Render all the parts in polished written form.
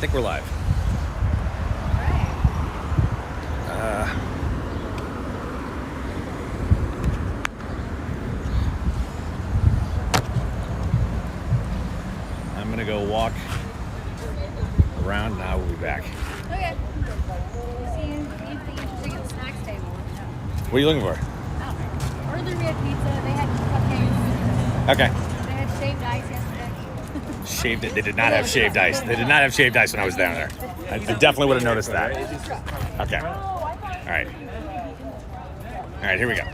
think we're live. I'm gonna go walk around. Now we'll be back. Okay. See anything interesting at the snacks table? What are you looking for? Oh, earlier we had pizza. They had cupcakes. Okay. They had shaved ice yesterday. Shaved it. They did not have shaved ice. They did not have shaved ice when I was down there. I definitely would have noticed that. Okay. All right. All right, here we go.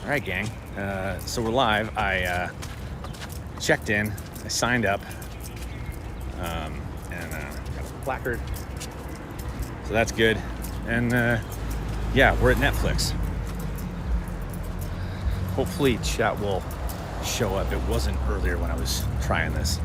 All right, gang. So we're live. I checked in. I signed up. And got a placard. So that's good. And yeah, we're at Netflix. Hopefully chat will show up. It wasn't earlier when I was trying this.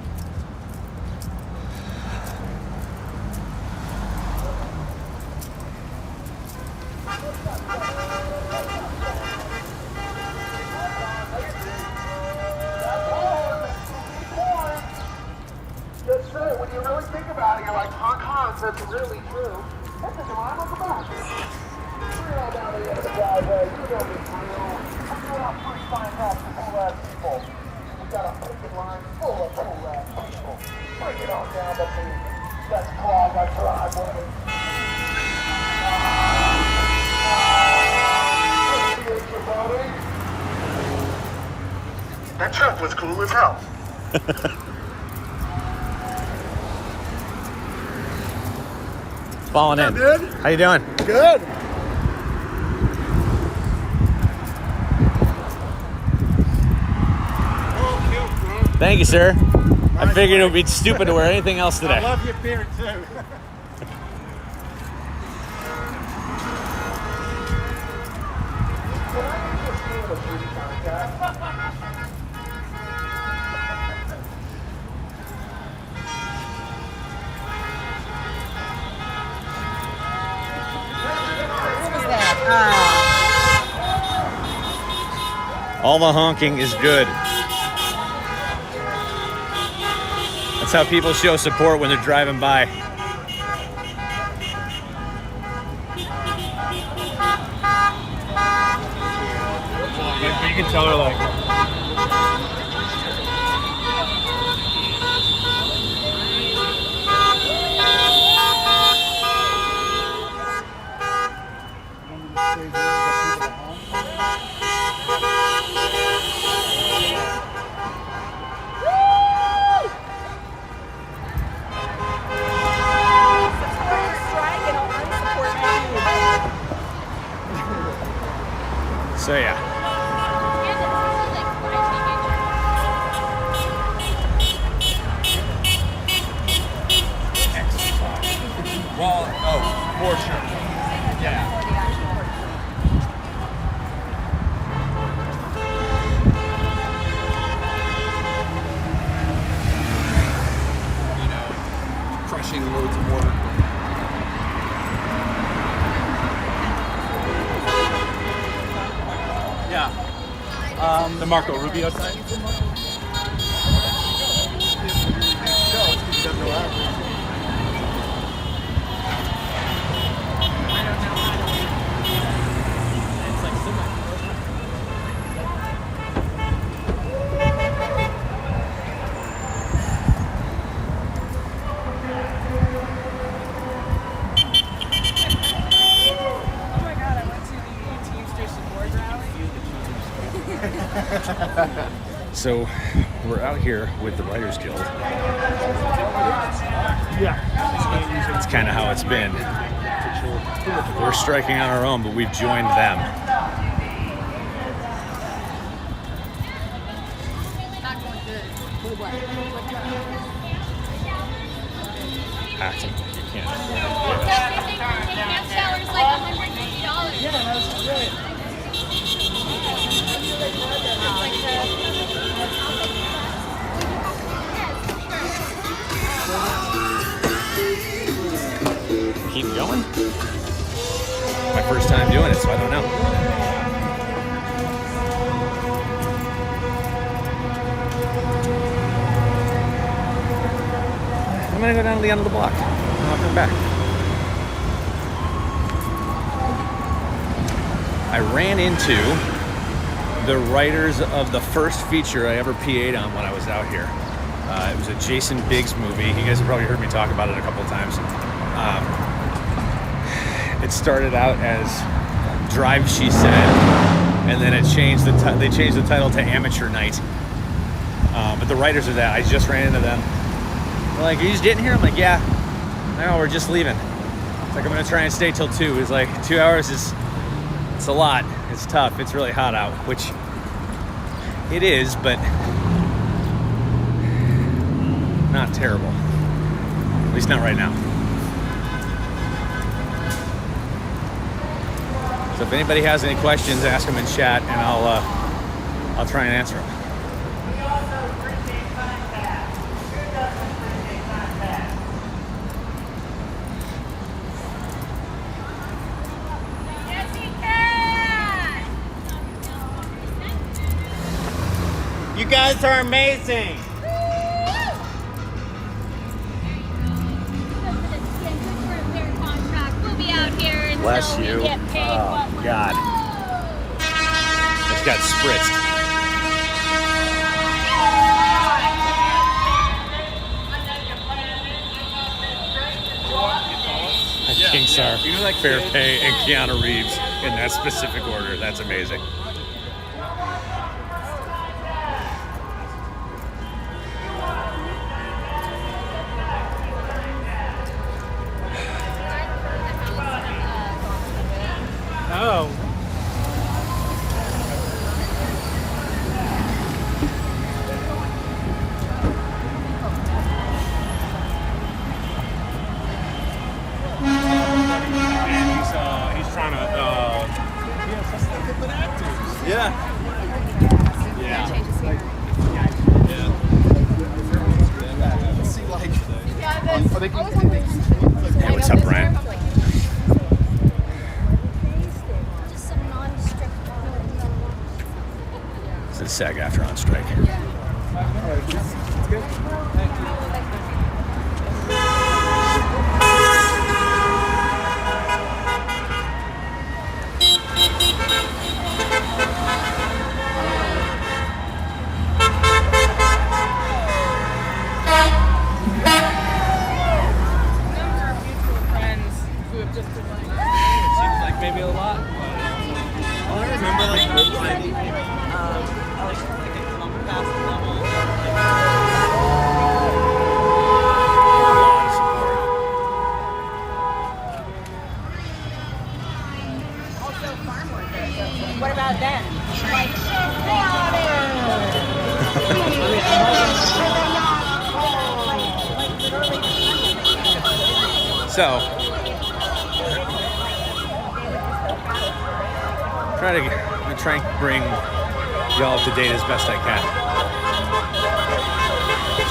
That's true. When you really think about it, you're like, that's really true. That's a line on the back. We're all down the end of the driveway. You know it's real. I'm doing our pretty fine job for cool-ass people. We got a freaking line full of cool-ass people. Bring it on down the beat. Let's clog our driveway. Appreciate you, buddy. That truck was cool as hell. Falling in. Dude? How you doing? Good. Thank you, sir. I figured it would be stupid to wear anything else today. I love your beard too. All the honking is good. That's how people show support when they're driving by. You can tell her like. So yeah. Well, oh, for sure. Yeah. You know, crushing loads of water. Yeah. The Marco Rubio side. So we're out here with the Writers Guild. Yeah. It's kind of how it's been. We're striking on our own, but we've joined them. Not going good. Acting. You can't. Taking showers like $150. Yeah, that's great. Keep going. My first time doing it, so I don't know. I'm gonna go down to the end of the block. And I'll come back. I ran into the writers of the first feature I ever PA'd on when I was out here. It was a Jason Biggs movie. You guys have probably heard me talk about it a couple of times. It started out as Drive, She Said, and then it changed they changed the title to Amateur Night. But the writers of that, I just ran into them. They're like, "Are you just getting here?" I'm like, "Yeah. No, we're just leaving." It's like, "I'm gonna try and stay till 2. It's like 2 hours it's a lot. It's tough. It's really hot out, which it is, but not terrible. At least not right now. So if anybody has any questions, ask them in chat, and I'll try and answer them. We also appreciate contact. Who doesn't appreciate contact? Yes, he can! You guys are amazing. Bless you. Oh, God. It's got spritzed. I think so. You know, like Fair Pay and Keanu Reeves in that specific order. That's amazing. Oh. He's trying to. Good actors. Yeah. Yeah. See, like. Hey, what's up, Brian? This is SAG AFTRA on strike. Seems like maybe a lot. I remember like Also farm workers. What about them? Like, stay out So, I'm gonna try and bring y'all up to date as best I can.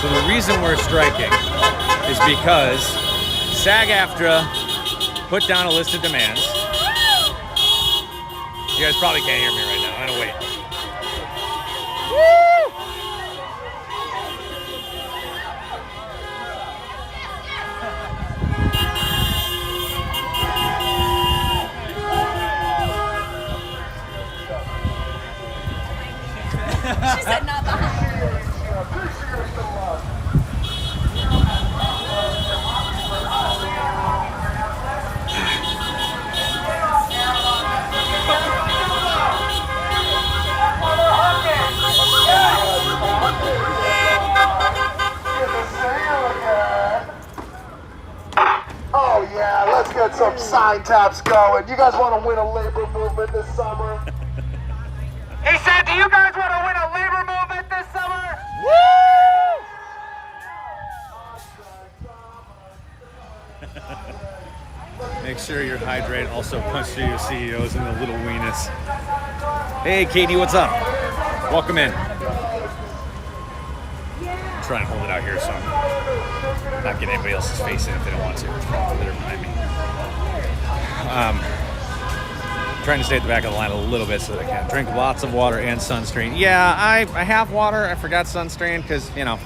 So the reason we're striking is because SAG AFTRA put down a list of demands. You guys probably can't hear me right now. I'm gonna wait. She said not behind her. Oh yeah, let's get some sign taps going. You guys want to win a labor movement this summer? He said, do you guys want to win a labor movement this summer? Make sure you're hydrated. Also punch through your CEOs and the little weenus. Hey, Katie, what's up? Welcome in. I'm trying to hold it out here so I'm not getting anybody else's face in if they don't want to. They're behind me. Trying to stay at the back of the line a little bit so that I can drink lots of water and sunscreen. Yeah, I have water. I forgot sunscreen because, you know,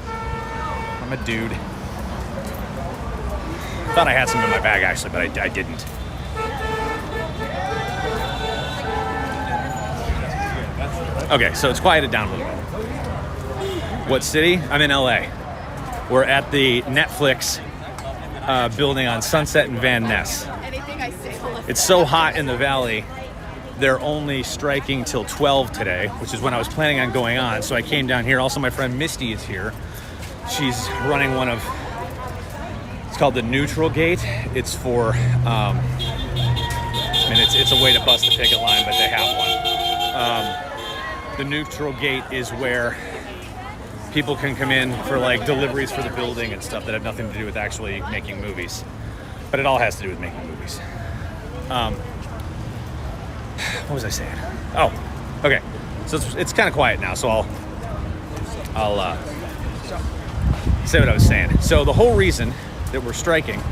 I'm a dude. Thought I had some in my bag actually, but I didn't. Okay, so it's quieted down a little bit. What city? I'm in LA. We're at the Netflix building on Sunset and Van Ness. It's so hot in the valley, they're only striking till 12 today, which is when I was planning on going on. So I came down here. Also, my friend Misty is here. She's running one of, it's called the Neutral Gate. It's for, I mean, it's a way to bust the picket line, but they have one. The Neutral Gate is where people can come in for like deliveries for the building and stuff that have nothing to do with actually making movies. But it all has to do with making movies. What was I saying? Oh, okay. So it's kind of quiet now, so I'll say what I was saying. So the whole reason that we're striking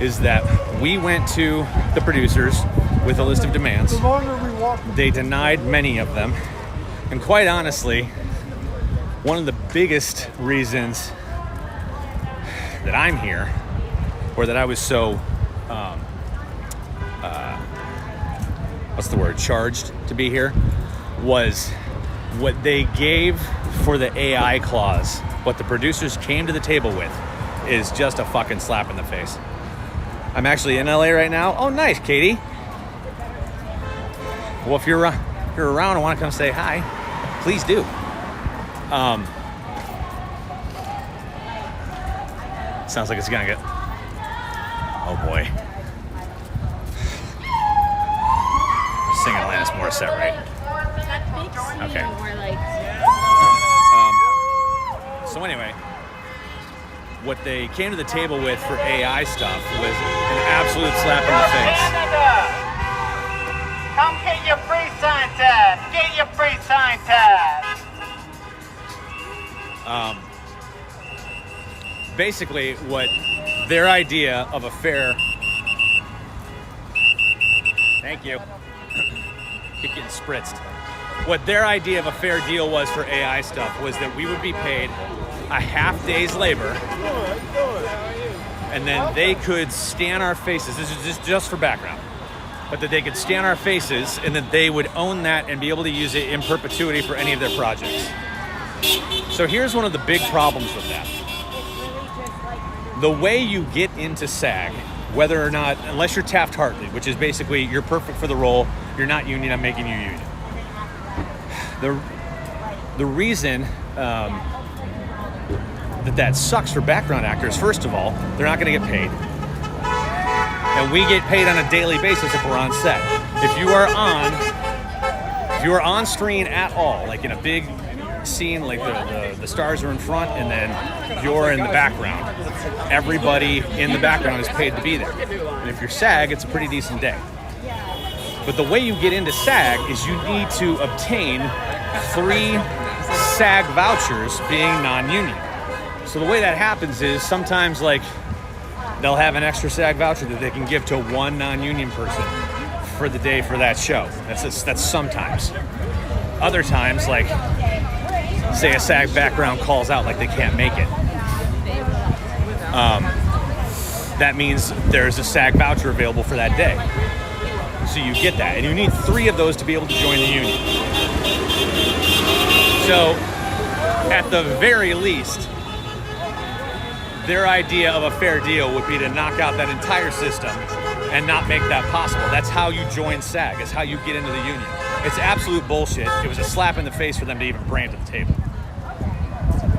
is that we went to the producers with a list of demands. They denied many of them. And quite honestly, one of the biggest reasons that I'm here, or that I was so, charged to be here, was what they gave for the AI clause. What the producers came to the table with is just a fucking slap in the face. I'm actually in LA right now. Oh, nice, Katie. Well, if you're around and want to come say hi, please do. Sounds like it's gonna get, oh boy. Singing Alanis Morissette, right? Okay. So anyway, what they came to the table with for AI stuff was an absolute slap in the face. Come get your free sign tag! Get your free sign tag! Basically, what their idea of a fair... Thank you. Keep getting spritzed. What their idea of a fair deal was for AI stuff was that we would be paid a half day's labor, and then they could scan our faces. This is just for background. But that they could scan our faces, and that they would own that and be able to use it in perpetuity for any of their projects. So here's one of the big problems with that. The way you get into SAG, whether or not, unless you're Taft-Hartley, which is basically you're perfect for the role, you're not union, I'm making you union. The reason that sucks for background actors, first of all, they're not going to get paid. And we get paid on a daily basis if we're on set. If you are on screen at all, like in a big scene, like the stars are in front and then you're in the background, everybody in the background is paid to be there. And if you're SAG, it's a pretty decent day. But the way you get into SAG is you need to obtain 3 SAG vouchers being non-union. So the way that happens is sometimes like they'll have an extra SAG voucher that they can give to one non-union person for the day for that show. That's sometimes. Other times, like say a SAG background calls out like they can't make it. That means there's a SAG voucher available for that day. So you get that, and you need 3 of those to be able to join the union. So, at the very least, their idea of a fair deal would be to knock out that entire system and not make that possible. That's how you join SAG. It's how you get into the union. It's absolute bullshit. It was a slap in the face for them to even bring it to the table.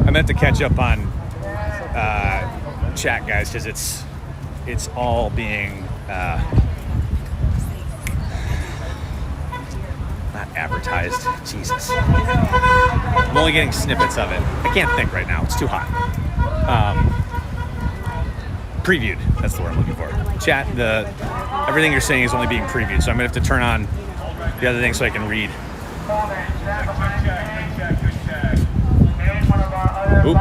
I meant to catch up on chat, guys, because it's all being not advertised. Jesus. I'm only getting snippets of it. I can't think right now. It's too hot. Previewed. That's the word I'm looking for. Chat, everything you're saying is only being previewed, so I'm going to have to turn on the other thing so I can read. Oop.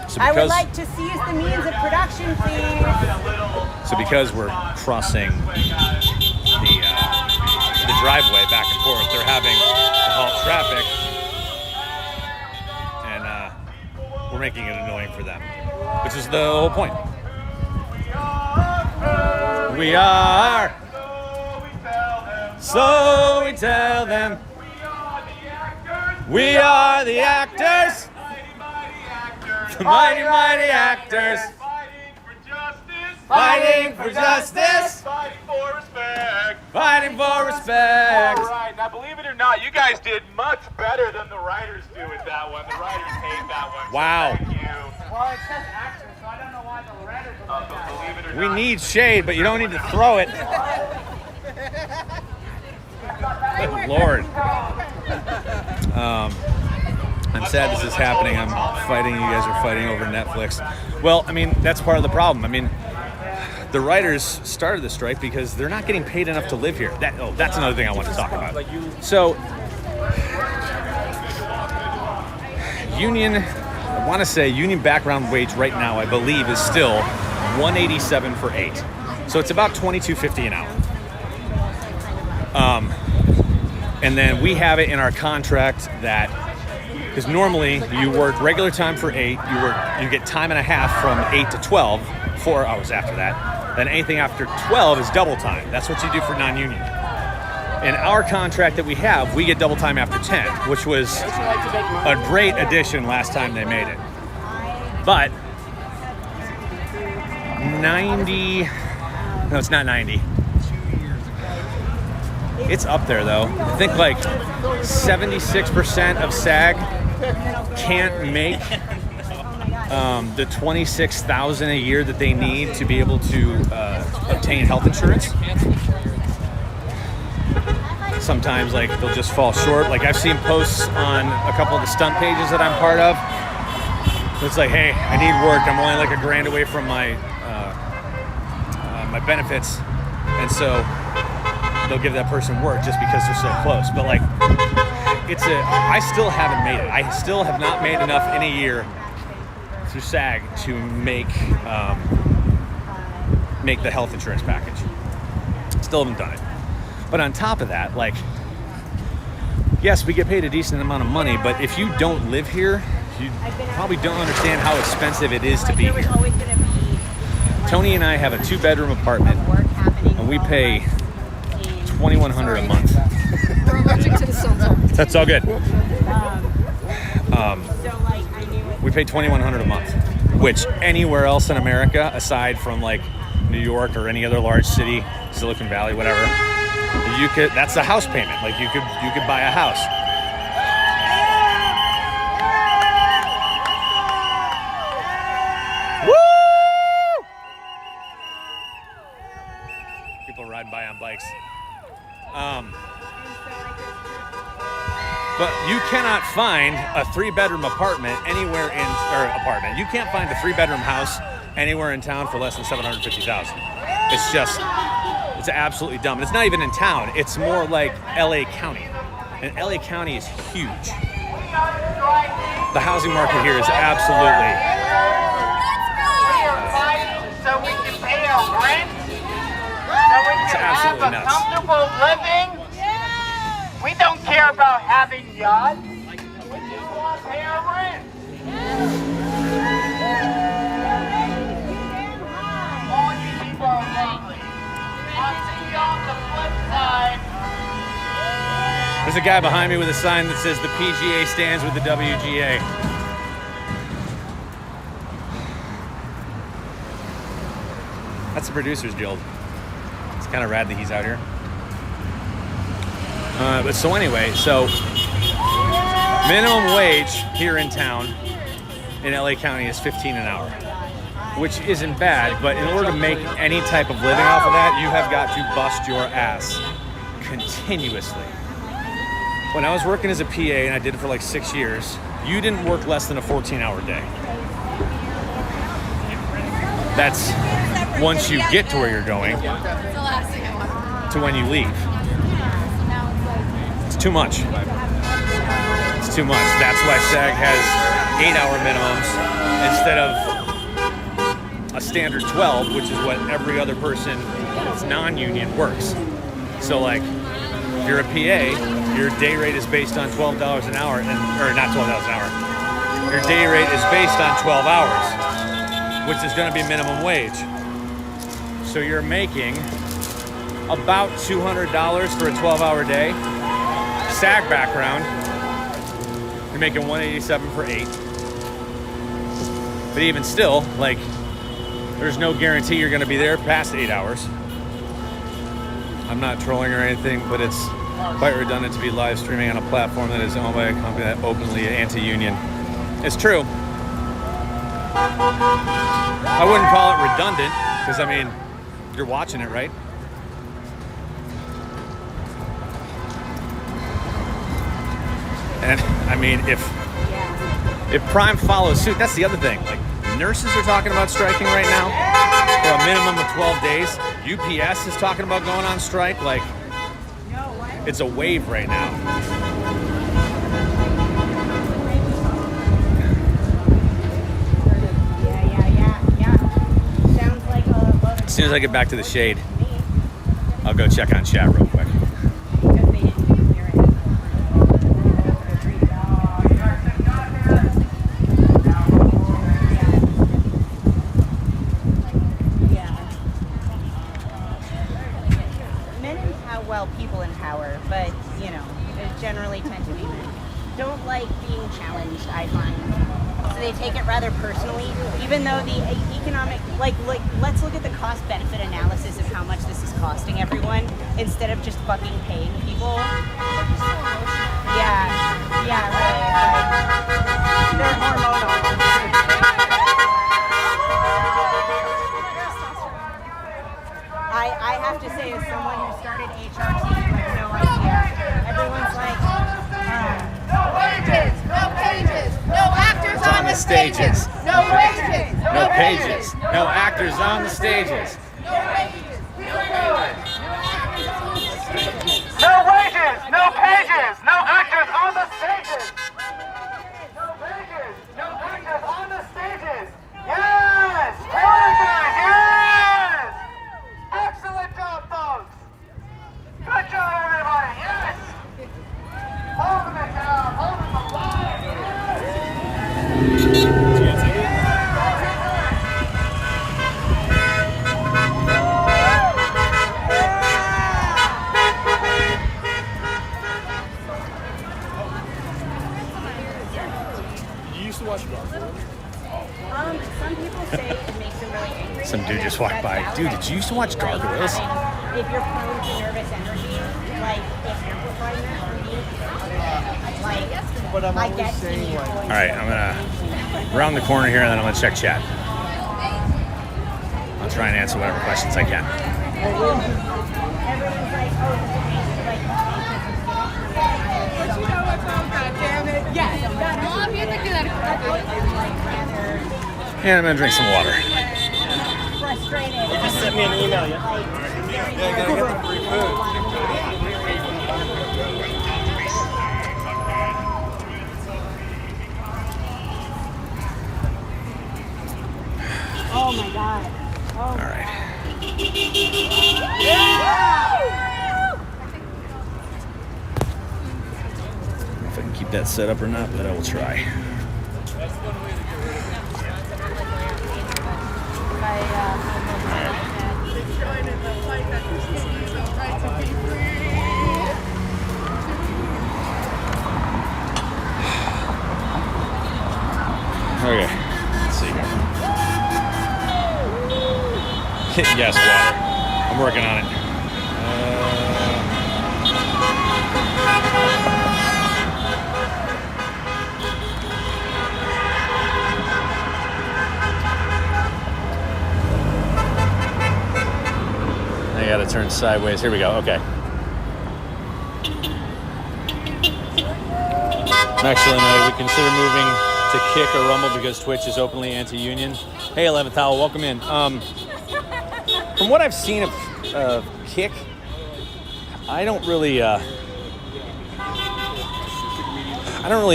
So I would like to seize the means of production, please. So because we're crossing the driveway back and forth. They're having to halt traffic, and we're making it annoying for them, which is the whole point. We are. So we tell them. We are the actors. The mighty, mighty actors. Fighting for justice. Fighting for respect. Fighting for respect. All right, now believe it or not, you guys did much better than the writers do with that one. The writers hate that one. So Wow. thank you. Well, it says actor, so I don't know why the writers are like that. Believe it or We not. need shade, but you don't need to throw it. Good Lord. I'm sad this is happening. I'm fighting. You guys are fighting over Netflix. Well, I mean, that's part of the problem. I mean, the writers started the strike because they're not getting paid enough to live here. That's another thing I want to talk about. So, union, I want to say union background wage right now, I believe, is still $187 for 8. So it's about $22.50 an hour. And then we have it in our contract that, because normally you work regular time for 8, you get time and a half from 8 to 12, 4 hours after that. Then anything after 12 is double time. That's what you do for non-union. In our contract that we have, we get double time after 10, which was a great addition last time they made it. But 90, no, it's not 90. It's up there though. I think like 76% of SAG can't make the $26,000 a year that they need to be able to obtain health insurance. Sometimes like they'll just fall short. Like I've seen posts on a couple of the stunt pages that I'm part of. It's like, hey, I need work. I'm only like $1,000 away from my my benefits, and so they'll give that person work just because they're so close. But like, I still haven't made it. I still have not made enough in a year through SAG to make the health insurance package. Still haven't done it. But on top of that, like, yes, we get paid a decent amount of money, but if you don't live here, you probably don't understand how expensive it is to be here. Tony and I have a 2-bedroom apartment, and we pay $2,100 a month. We're allergic to the sun. That's all good. We pay $2,100 a month, which anywhere else in America, aside from like New York or any other large city, Silicon Valley, whatever, that's a house payment. Like you could buy a house. Woo! People riding by on bikes. But you cannot find a 3-bedroom apartment anywhere you can't find a 3-bedroom house anywhere in town for less than $750,000. It's absolutely dumb. And it's not even in town. It's more like LA County. And LA County is huge. The housing market here is absolutely. We are fighting so we can pay our rent, so we can have a nuts. comfortable living. We don't care about having yachts. We just want to pay our rent. All you people are lovely. I'll see you on the flip side. There's a guy behind me with a sign that says the PGA stands with the WGA. That's the Producers Guild. It's kind of rad that he's out here. But so anyway, so minimum wage here in town in LA County is $15 an hour, which isn't bad, but in order to make any type of living off of that, you have got to bust your ass continuously. When I was working as a PA, and I did it for like 6 years, you didn't work less than a 14-hour day. That's once you get to where you're going to when you leave. It's too much. It's too much. That's why SAG has 8-hour minimums instead of a standard 12, which is what every other person that's non-union works. So like, if you're a PA, your day rate is based on $12 an hour, or not $12 an hour. Your day rate is based on 12 hours, which is going to be minimum wage. So you're making about $200 for a 12-hour day. SAG background, you're making $187 for 8. But even still, like, there's no guarantee you're going to be there past 8 hours. I'm not trolling or anything, but it's quite redundant to be live streaming on a platform that is owned by a company that openly anti-union. It's true. I wouldn't call it redundant, because I mean, you're watching it, right? And I mean, if Prime follows suit, that's the other thing. Like, nurses are talking about striking right now for a minimum of 12 days. UPS is talking about going on strike. Like, it's a wave right now. Yeah. Sounds like a... As soon as I get back to the shade, I'll go check on chat real quick. People in power, but you know, they generally tend to be men. Don't like being challenged, I find. So they take it rather personally, even though the economic, like let's look at the cost-benefit analysis of how much this is costing everyone instead of just fucking paying people. Yeah, right. They're hormonal. I have to say, as someone who started HRT, like, no idea. Everyone's like, no wages, no pages, no actors on the stages. No wages, no pages, no actors on the stages. No wages, no pages. No wages, no pages, no actors on the stages. No pages, no actors on the stages. Yes! Very good, yes! Excellent job, folks. Good job, everybody, yes! Holding it down, holding the line, yes! You used to watch Gargoyles? some people say it makes them really angry. Some dude just walked by. Dude, did you used to watch Gargoyles? If you're prone to nervous energy, like, it amplifies that for me. Like, But I'm I always get saying, to like, All right, I'm gonna round the corner here, and then I'm gonna check chat. I'll try and answer whatever questions I can. everyone's like, oh, like, You know what's wrong, goddammit? Yes, Mom, you have to do that. And I'm gonna drink some water. frustrated. You just sent me an email, yeah? Yeah, I gotta get the free food. oh my god. Oh. All right. If I can keep that set up or not, but I will try. Okay, let's see here. Yes, water. I'm working on it. I gotta turn sideways. Here we go. Okay. Actually, no, we consider moving to Kick or Rumble because Twitch is openly anti-union. Hey, 11th Howl, welcome in. From what I've seen of Kick, I don't really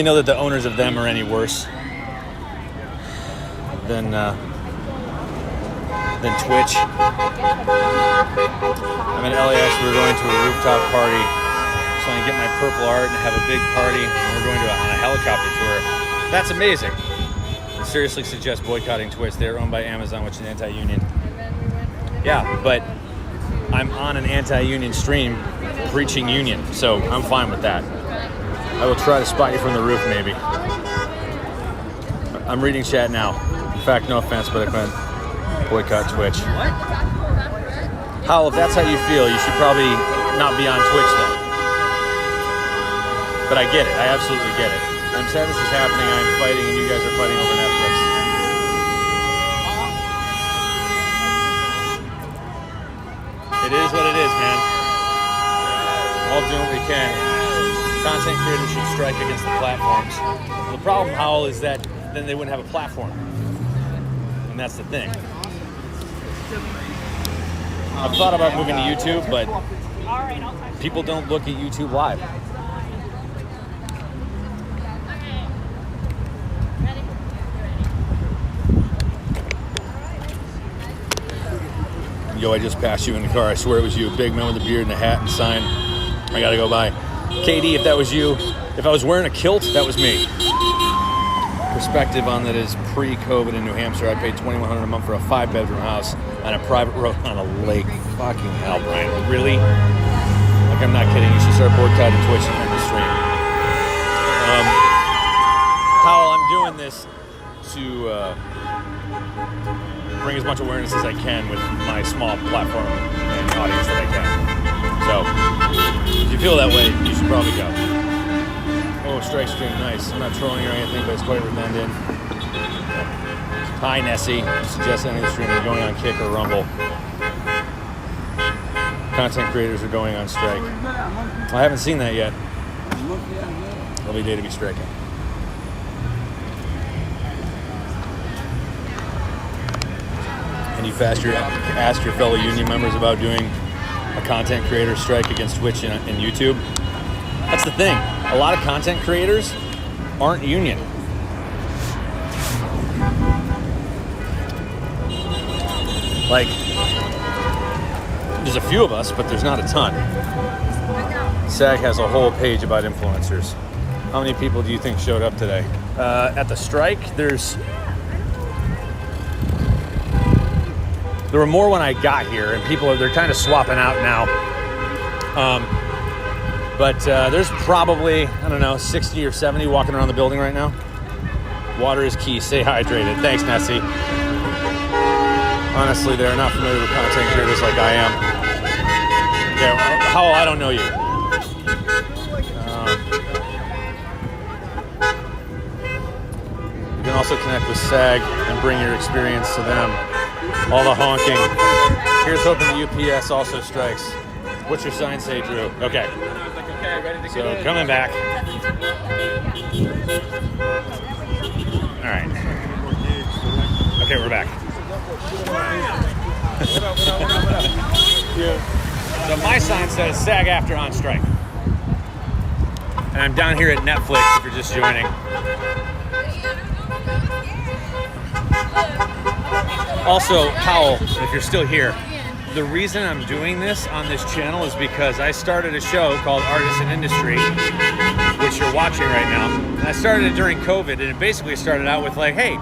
know that the owners of them are any worse than Twitch. I'm in LAX. We were going to a rooftop party so I can get my purple art and have a big party. And we're going on a helicopter tour. That's amazing. I seriously suggest boycotting Twitch. They're owned by Amazon, which is anti-union. Yeah, but I'm on an anti-union stream preaching union, so I'm fine with that. I will try to spot you from the roof, maybe. I'm reading chat now. In fact, no offense, but I couldn't boycott Twitch. Howell, if that's how you feel, you should probably not be on Twitch then. But I get it. I absolutely get it. I'm sad this is happening. I'm fighting, and you guys are fighting over Netflix. It is what it is, man. All doing what we can. Content creators should strike against the platforms. The problem, Howell, is that then they wouldn't have a platform. And that's the thing. I've thought about moving to YouTube, but people don't look at YouTube Live. Yo, I just passed you in the car. I swear it was you. Big man with a beard and a hat and sign. I gotta go by. KD, if that was you, if I was wearing a kilt, that was me. Perspective on that is pre-COVID in New Hampshire. I paid $2,100 a month for a 5-bedroom house on a private road on a lake. Fucking hell, Brian. Really? Like, I'm not kidding. You should start boycotting Twitch and end the stream. Howell, I'm doing this to bring as much awareness as I can with my small platform and audience that I can. So, if you feel that way, you should probably go. Oh, strike stream, nice. I'm not trolling or anything, but it's quite redundant. Hi, Nessie. Suggest ending the stream is going on Kick or Rumble. Content creators are going on strike. I haven't seen that yet. Lovely day to be striking. And you asked your fellow union members about doing a content creator strike against Twitch and YouTube? That's the thing. A lot of content creators aren't union. Like, there's a few of us, but there's not a ton. SAG has a whole page about influencers. How many people do you think showed up today? At the strike, there were more when I got here, and they're kind of swapping out now. But there's probably, I don't know, 60 or 70 walking around the building right now. Water is key. Stay hydrated. Thanks, Nessie. Honestly, they're not familiar with content creators like I am. Yeah, Howell, I don't know you. You can also connect with SAG and bring your experience to them. All the honking. Here's hoping the UPS also strikes. What's your sign say, Drew? Okay. So coming back. All right. Okay, we're back. So my sign says SAG AFTRA on strike. And I'm down here at Netflix if you're just joining. Also, Howell, if you're still here, the reason I'm doing this on this channel is because I started a show called Artisan Industry, which you're watching right now. And I started it during COVID, and it basically started out with like, hey,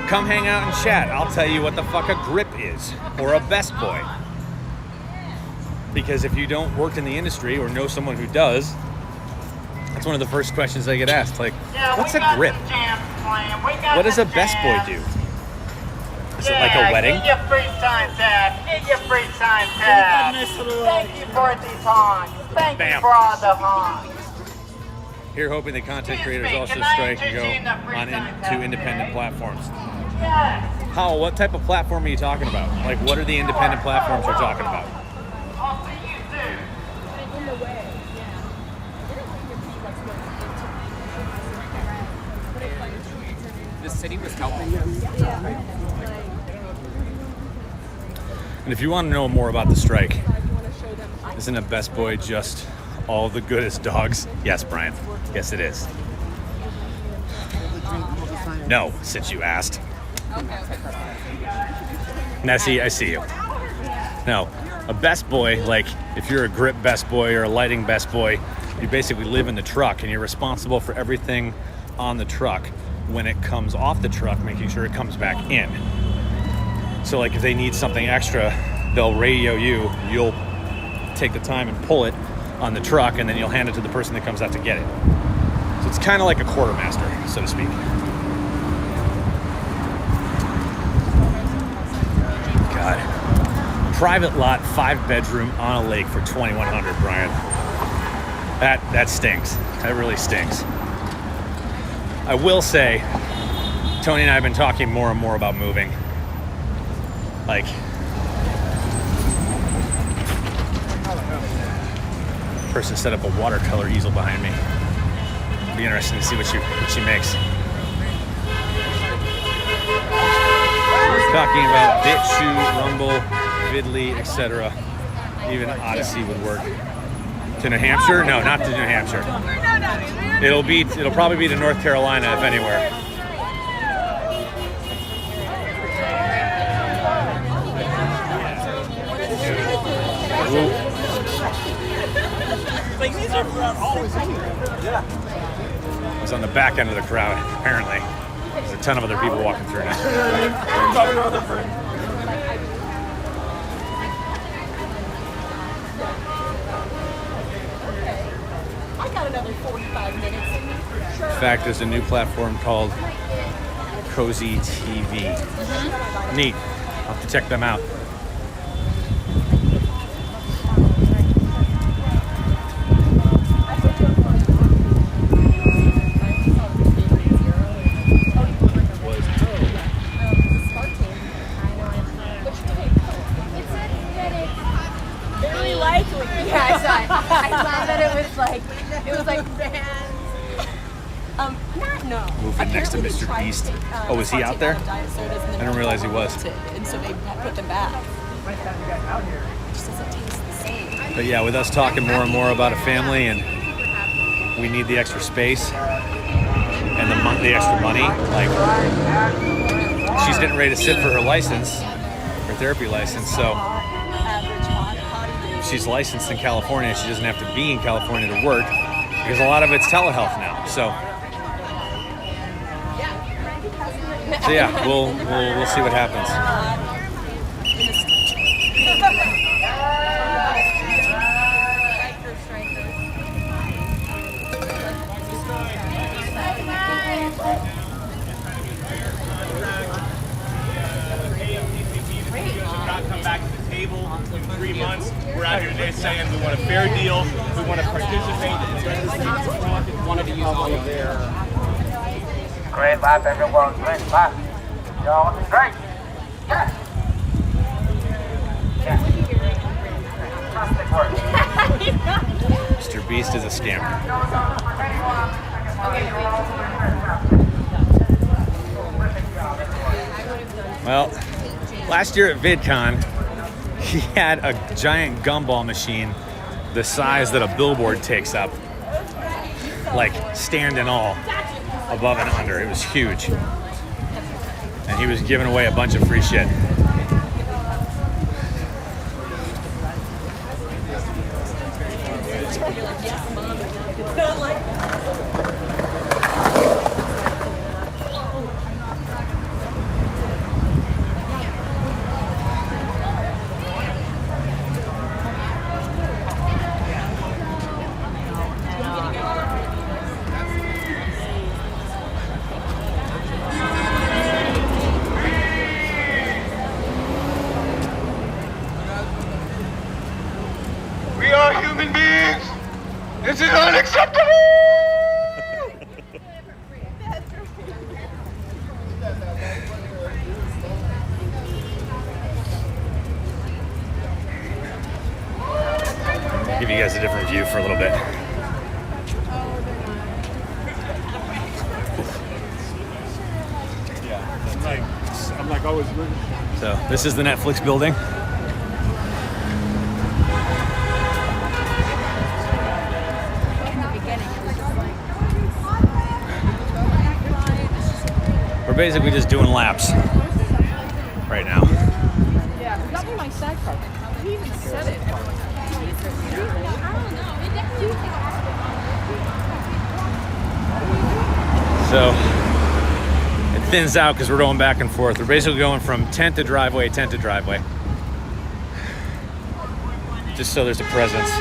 come hang out and chat. I'll tell you what the fuck a grip is, or a best boy. Because if you don't work in the industry or know someone who does, that's one of the first questions I get asked. Like, what's a grip? What does a best boy do? Is it like a wedding? Get your free sign tag. Get your free sign tag. Thank you for these honks. Thank you for all the honks. Here hoping the content creators also strike and go on to independent platforms. Yes. Howell, what type of platform are you talking about? Like, what are the independent platforms you're talking about? I'll see you soon. The city was helping. And if you want to know more about the strike, isn't a best boy just all the goodest dogs? Yes, Brian. Yes, it is. No, since you asked. Nessie, I see you. No, A best boy, like if you're a grip best boy or a lighting best boy, you basically live in the truck and you're responsible for everything on the truck when it comes off the truck, making sure it comes back in. So like if they need something extra, they'll radio you, you'll take the time and pull it on the truck, and then you'll hand it to the person that comes out to get it. So it's kind of like a quartermaster, so to speak. God. Private lot, 5-bedroom on a lake for $2,100, Brian. That stinks. That really stinks. I will say, Tony and I have been talking more and more about moving. Like, person set up a watercolor easel behind me. It'll be interesting to see what she makes. We're talking about BitChute, Rumble, Vidly, etc. Even Odyssey would work. To New Hampshire? No, not to New Hampshire. It'll probably be to North Carolina, if anywhere. Like these are always anywhere. Yeah. I was on the back end of the crowd, apparently. There's a ton of other people walking through now. I got another 45 minutes in me. In fact, there's a new platform called Cozy TV. Neat. I'll have to check them out. Moving next to Mr. Beast. Oh, was he out there? I didn't realize he was. And so they put them back. It just doesn't taste the same. But yeah, with us talking more and more about a family, and we need the extra space and the extra money. Like, she's getting ready to sit for her license, her therapy license. So if she's licensed in California, she doesn't have to be in California to work, because a lot of it's telehealth now. So yeah, we'll see what happens. Come back to the table in 3 months. We're out here today saying we want a fair deal. We want to participate. Wanted to use all of their. Great lap, everyone. Great lap. Y'all looking great. Yes. Yes. Fantastic work. Mr. Beast is a scammer. Well, last year at VidCon, he had a giant gumball machine the size that a billboard takes up, like stand and all, above and under. It was huge. And he was giving away a bunch of free shit. We are human beings. This is unacceptable. Give you guys a different view for a little bit. I'm like always. So this is the Netflix building. We're basically just doing laps right now. Yeah, that'd be my SAG card. He even said it. So it thins out because we're going back and forth. We're basically going from tent to driveway, just so there's a presence.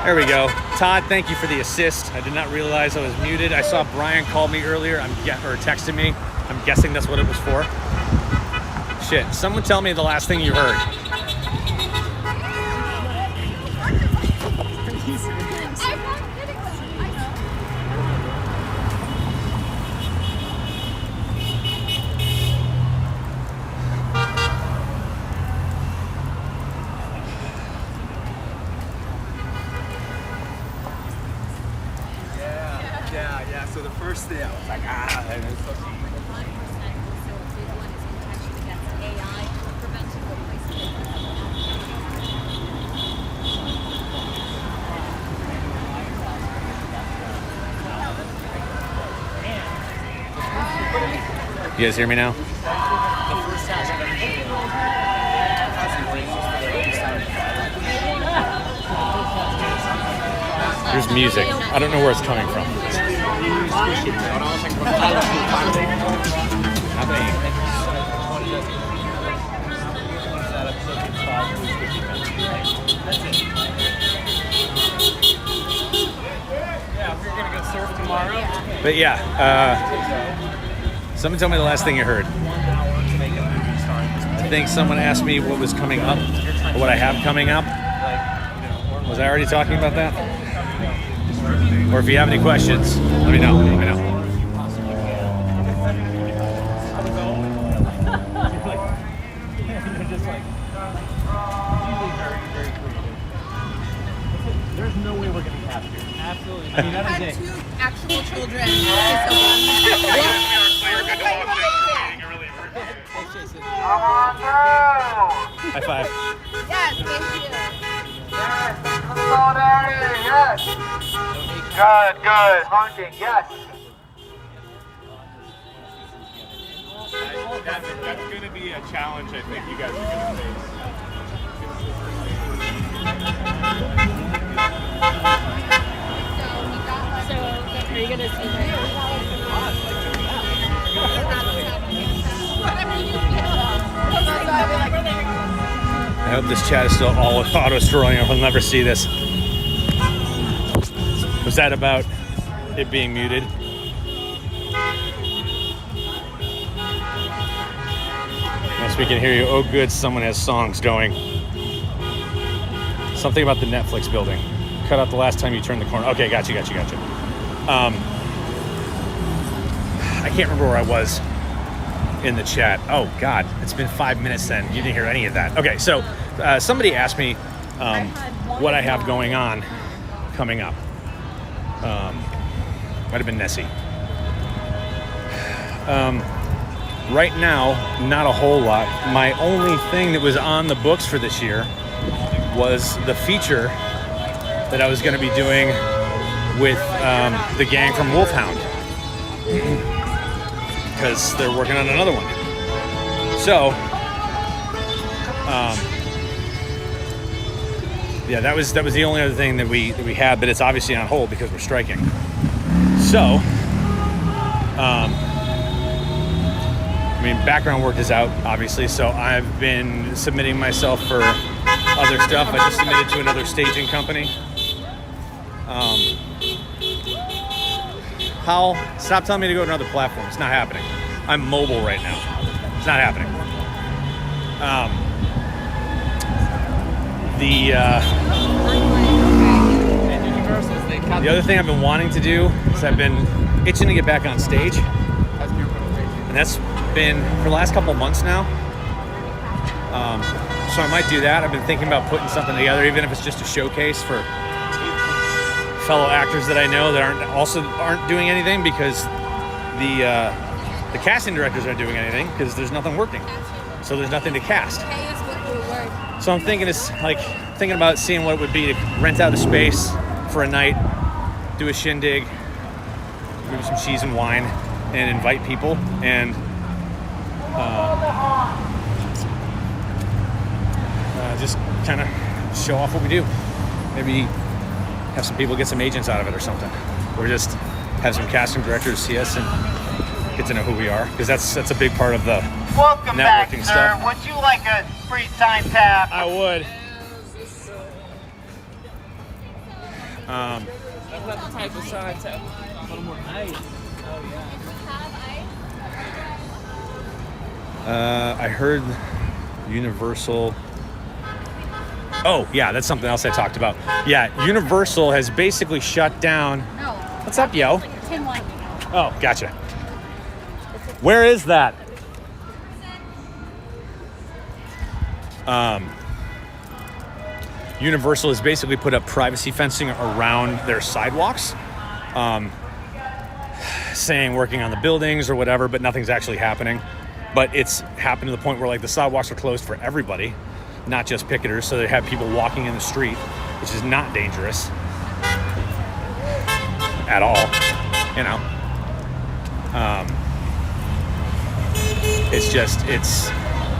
There we go. Todd, thank you for the assist. I did not realize I was muted. I saw Brian call me earlier, or texted me. I'm guessing that's what it was for. Shit, someone tell me the last thing you heard. Yeah. So the first day I was like, and it's supposed to be You guys hear me now? Here's music. I don't know where it's coming from. Yeah, we're gonna go surf tomorrow. But yeah, someone tell me the last thing you heard. I think someone asked me what was coming up, or what I have coming up. Was I already talking about that? Or if you have any questions, let me know. Let me know. There's no way we're gonna capture it. Absolutely. I mean, I that is had it. 2 actual children. Come on through. High five. Yes, thank you. Yes, thanks for the solidarity. Yes. Good. Honking. Yes. That's going to be a challenge I think you guys are going to face. So, are you gonna see her? I hope this chat is still all auto-scrolling. I will never see this. Was that about it being muted? Yes, we can hear you. Oh, good. Someone has songs going. Something about the Netflix building. Cut out the last time you turned the corner. Okay, gotcha. I can't remember where I was in the chat. Oh, God. It's been 5 minutes then. You didn't hear any of that. Okay, so somebody asked me what I have going on coming up. Might have been Nessie. Right now, not a whole lot. My only thing that was on the books for this year was the feature that I was going to be doing with the gang from Wolfhound, because they're working on another one. So, yeah, that was the only other thing that we had, but it's obviously on hold because we're striking. So, I mean, background work is out, obviously, so I've been submitting myself for other stuff. I just submitted to another staging company. Hal, stop telling me to go to another platform. It's not happening. I'm mobile right now. It's not happening. The other thing I've been wanting to do is I've been itching to get back on stage. And that's been for the last couple of months now. So I might do that. I've been thinking about putting something together, even if it's just a showcase for fellow actors that I know that aren't doing anything, because the casting directors aren't doing anything because there's nothing working. So there's nothing to cast. So I'm thinking about seeing what it would be to rent out a space for a night, do a shindig, maybe some cheese and wine, and invite people and just kind of show off what we do. Maybe have some people get some agents out of it or something, or just have some casting directors see us and get to know who we are, because that's a big part of the Welcome back, networking sir. stuff. Would you like a free sign tap? I would. That's not the type of side tap. A little more ice. I heard Universal. Oh, yeah, that's something else I talked about. Yeah, Universal has basically shut down. No. What's up, yo? 10-1. Oh, gotcha. Where is that? Universal has basically put up privacy fencing around their sidewalks, saying working on the buildings or whatever, but nothing's actually happening. But it's happened to the point where like the sidewalks are closed for everybody, not just picketers. So they have people walking in the street, which is not dangerous at all, you know. It's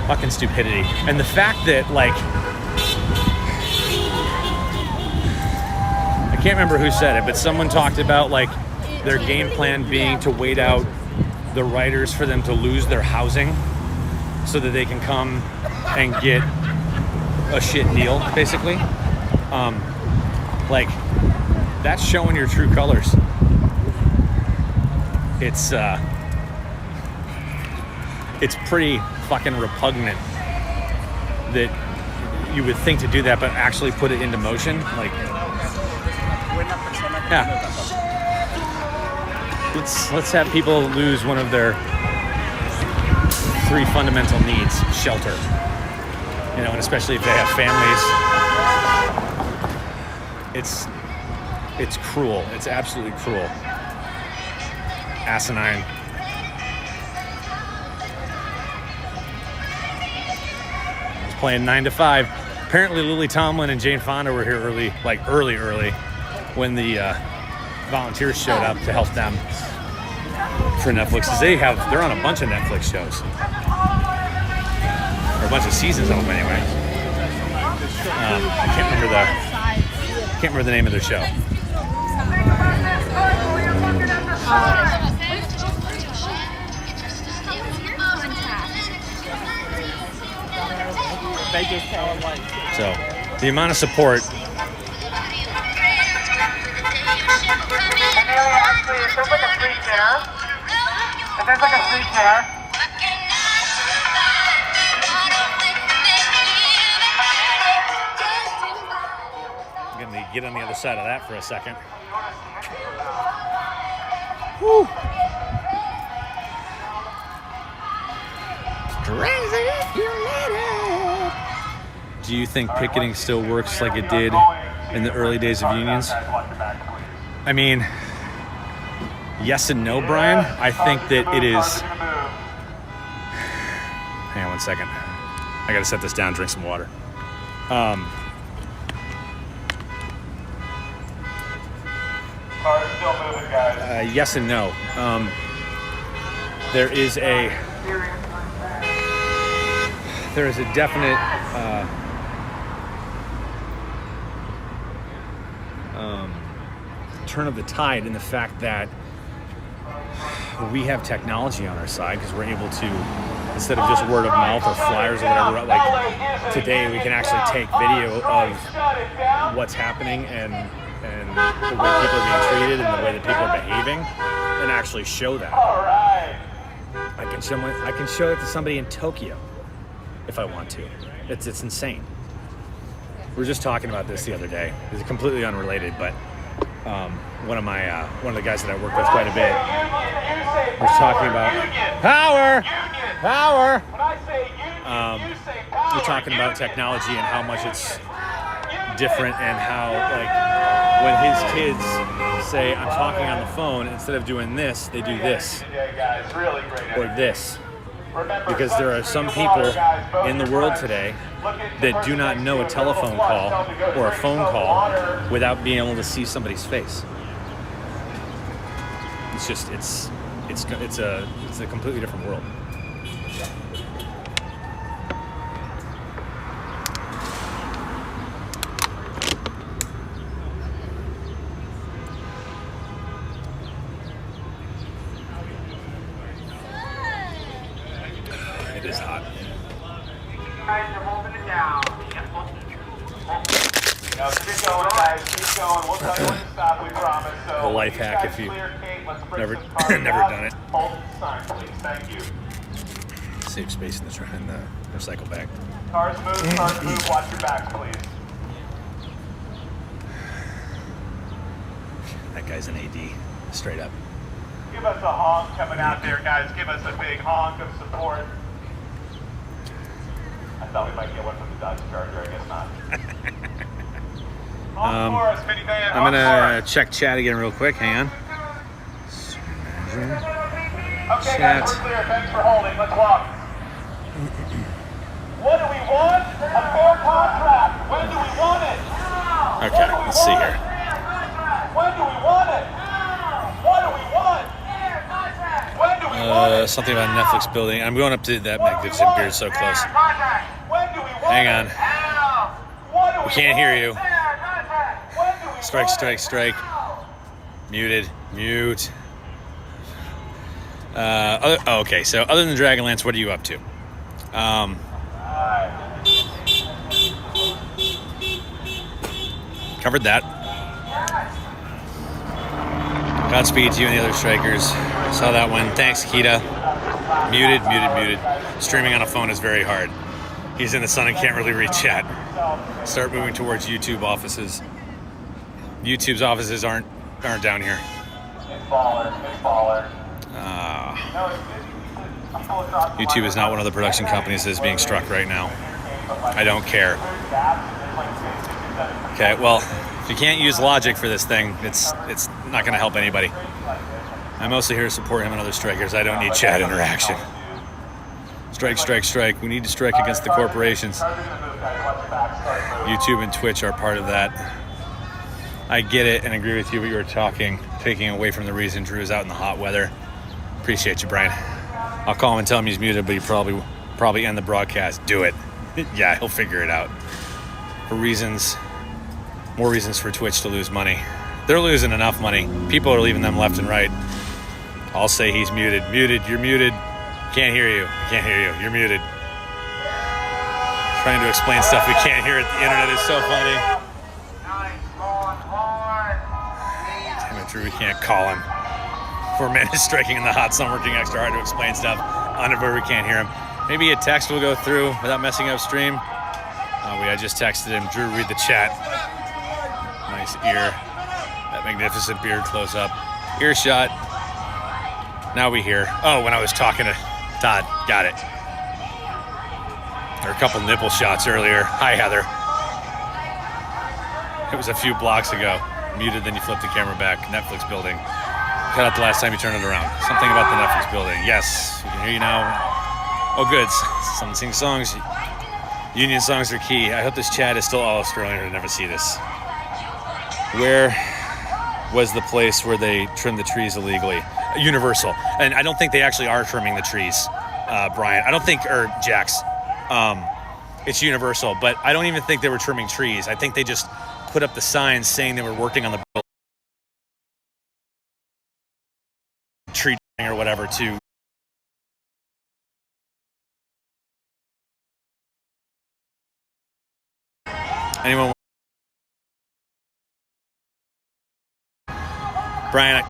fucking stupidity. And the fact that like, I can't remember who said it, but someone talked about like their game plan being to wait out the writers for them to lose their housing so that they can come and get a shit deal, basically. Like, that's showing your true colors. It's pretty fucking repugnant that you would think to do that, but actually put it into motion. Like, yeah. Let's have people lose one of their 3 fundamental needs: shelter. You know, and especially if they have families. It's cruel. It's absolutely cruel. Asinine. It's playing 9 to 5. Apparently Lily Tomlin and Jane Fonda were here early, when the volunteers showed up to help them for Netflix. They're on a bunch of Netflix shows, or a bunch of seasons of them anyway. I can't remember the name of their show. So the amount of support. Actually, if there's like a free chair, I'm gonna get on the other side of that for a second. Whew. Crazy if you let it. Do you think picketing still works like it did in the early days of unions? I mean, yes and no, Brian. I think that it is. Hang on one second. I gotta set this down, drink some water. Yes and no. There is a definite turn of the tide in the fact that we have technology on our side, because we're able to, instead of just word of mouth or flyers or whatever, like today we can actually take video of what's happening and the way people are being treated and the way that people are behaving, and actually show that. I can show it to somebody in Tokyo if I want to. It's insane. We were just talking about this the other day. It's completely unrelated, but one of the guys that I work with quite a bit was talking about power. We're talking about technology and how much it's different, and how like when his kids say, I'm talking on the phone, instead of doing this, they do this or this. Because there are some people in the world today that do not know a telephone call or a phone call without being able to see somebody's face. It's just it's a completely different world. It is hot. Guys, you're moving it down. Keep going, guys. Keep going. We'll tell you when to stop, we promise. So A life when you hack guys if you clear Kate, let's bring never some cars never out. done it. Hold the sign, please. Thank you. Save space in the recycle bag. Cars move. Watch your backs, please. That guy's an AD, straight up. Give us a honk coming out there, guys. Give us a big honk of support. I thought we might get one from the Dodge Charger. I guess not. Honk for us, minivan. I'm Honk gonna for check chat again real quick. Hang on. us. Okay, guys, we're clear. Thanks for holding. Let's walk. What do we want? A fair contract. When do we want it? Okay, let's see here. When do we want it? What do we want? When do we want it? Something about Netflix building. I'm going up to that magnificent beard so close. When do we want Hang on. What do We can't hear you. When do we Strike, want strike, strike. Muted. Mute. Okay, so other than Dragonlance, what are you up to? Covered that. Godspeed to you and the other strikers. Saw that one. Thanks, Kita. Muted. Streaming on a phone is very hard. He's in the sun and can't really read chat. Start moving towards YouTube offices. YouTube's offices aren't down here. YouTube is not one of the production companies that is being struck right now. I don't care. Okay, well, if you can't use logic for this thing, it's not going to help anybody. I'm mostly here to support him and other strikers. I don't need chat interaction. Strike, strike, strike. We need to strike against the corporations. YouTube and Twitch are part of that. I get it and agree with you, but you were taking away from the reason Drew's out in the hot weather. Appreciate you, Brian. I'll call him and tell him he's muted, but he probably end the broadcast. Do it. Yeah, he'll figure it out. For reasons, more reasons for Twitch to lose money. They're losing enough money. People are leaving them left and right. I'll say he's muted. Muted, you're muted. Can't hear you. Can't hear you. You're muted. Trying to explain stuff we can't hear. The internet is so funny. Damn it, Drew, we can't call him. 4 minutes striking in the hot sun, working extra hard to explain stuff on where we can't hear him. Maybe a text will go through without messing up stream. I just texted him. Drew, read the chat. Nice ear. That magnificent beard close up. Earshot. Now we hear. Oh, when I was talking to Todd. Got it. There were a couple nipple shots earlier. Hi, Heather. It was a few blocks ago. Muted, then you flip the camera back. Netflix building. Cut out the last time you turned it around. Something about the Netflix building. Yes, we can hear you now. Oh, good. Someone sing songs. Union songs are key. I hope this chat is still all Australian to never see this. Where was the place where they trimmed the trees illegally? Universal. And I don't think they actually are trimming the trees, Brian. I don't think, or Jax. It's Universal, but I don't even think they were trimming trees. I think they just put up the signs saying they were working on the tree or whatever to anyone. Brian, that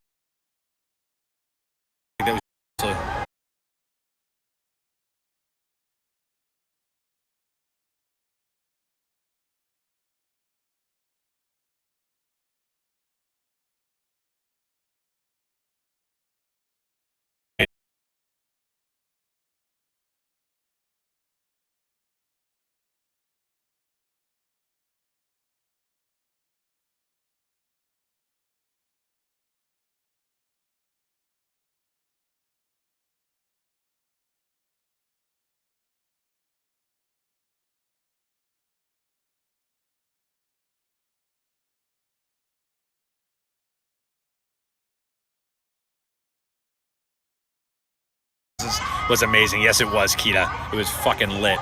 was amazing. Yes, it was, Kita. It was fucking lit.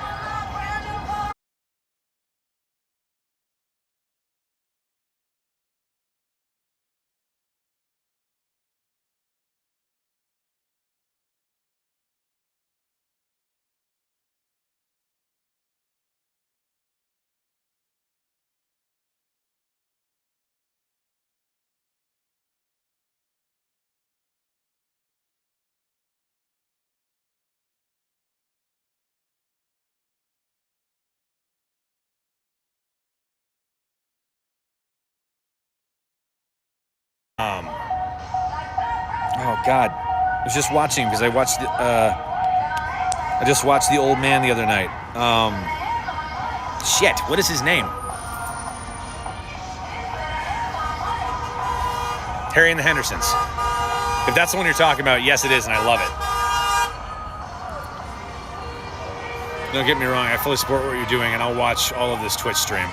Oh God, I was just watching because I just watched The Old Man the other night. Shit, what is his name? Harry and the Hendersons. If that's the one you're talking about, yes it is, and I love it. Don't get me wrong, I fully support what you're doing, and I'll watch all of this Twitch stream.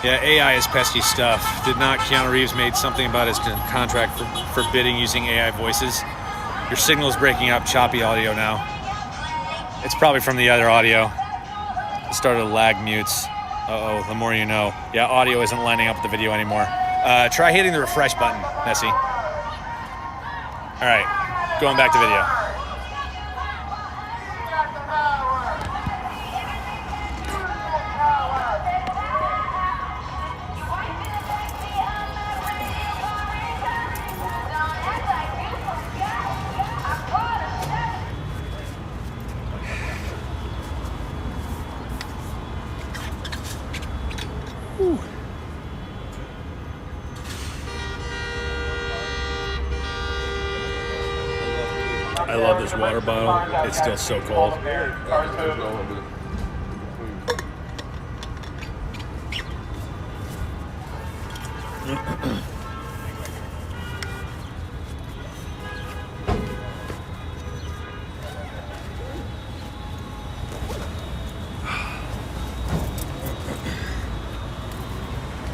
Yeah, AI is pesky stuff. Did not Keanu Reeves made something about his contract for forbidding using AI voices? Your signal is breaking up, choppy audio now. It's probably from the other audio. It started to lag mutes. Uh-oh, the more you know. Yeah, audio isn't lining up with the video anymore. Try hitting the refresh button, Nessie. All right, going back to video. I love this water bottle. It's still so cold.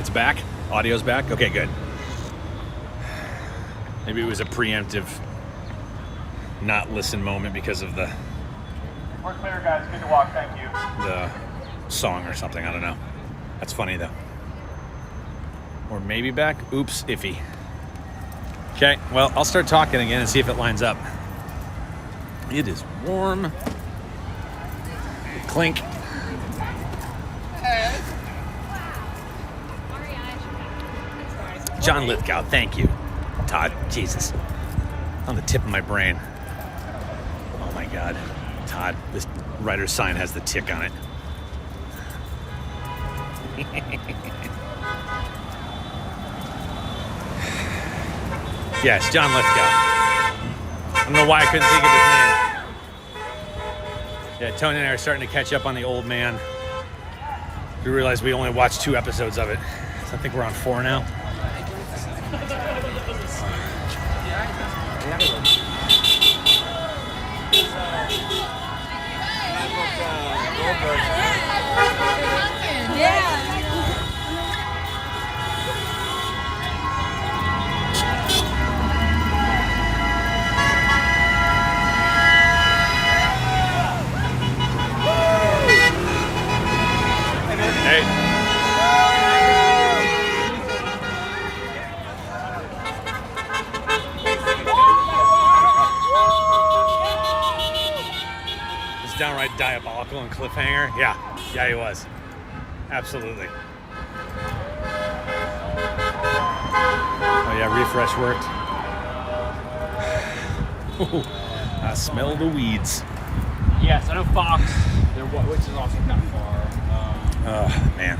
It's back? Audio's back? Okay, good. Maybe it was a preemptive not listen moment because of the We're clear, guys. Good to walk. Thank you. the song or something. I don't know. That's funny though. Or maybe back. Oops, iffy. Okay, well, I'll start talking again and see if it lines up. It is warm. Clink. John Lithgow, thank you. Todd, Jesus. On the tip of my brain. Oh my God. Todd, this writer's sign has the tick on it. Yes, John Lithgow. I don't know why I couldn't think of his name. Yeah, Tony and I are starting to catch up on The Old Man. We realized we only watched 2 episodes of it. So I think we're on 4 now. Hey. It's downright diabolical and cliffhanger. Yeah, he was. Absolutely. Oh yeah, refresh worked. Ooh, I smell the weeds. Yes, I know Fox, which is also kind of far. Oh, man.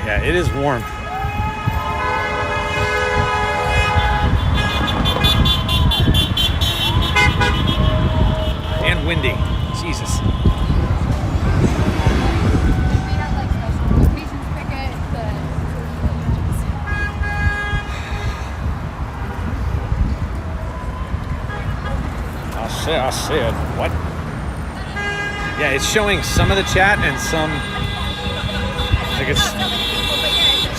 Yeah, it is warm. And windy. Jesus. I said, what? Yeah, it's showing some of the chat and some, like it's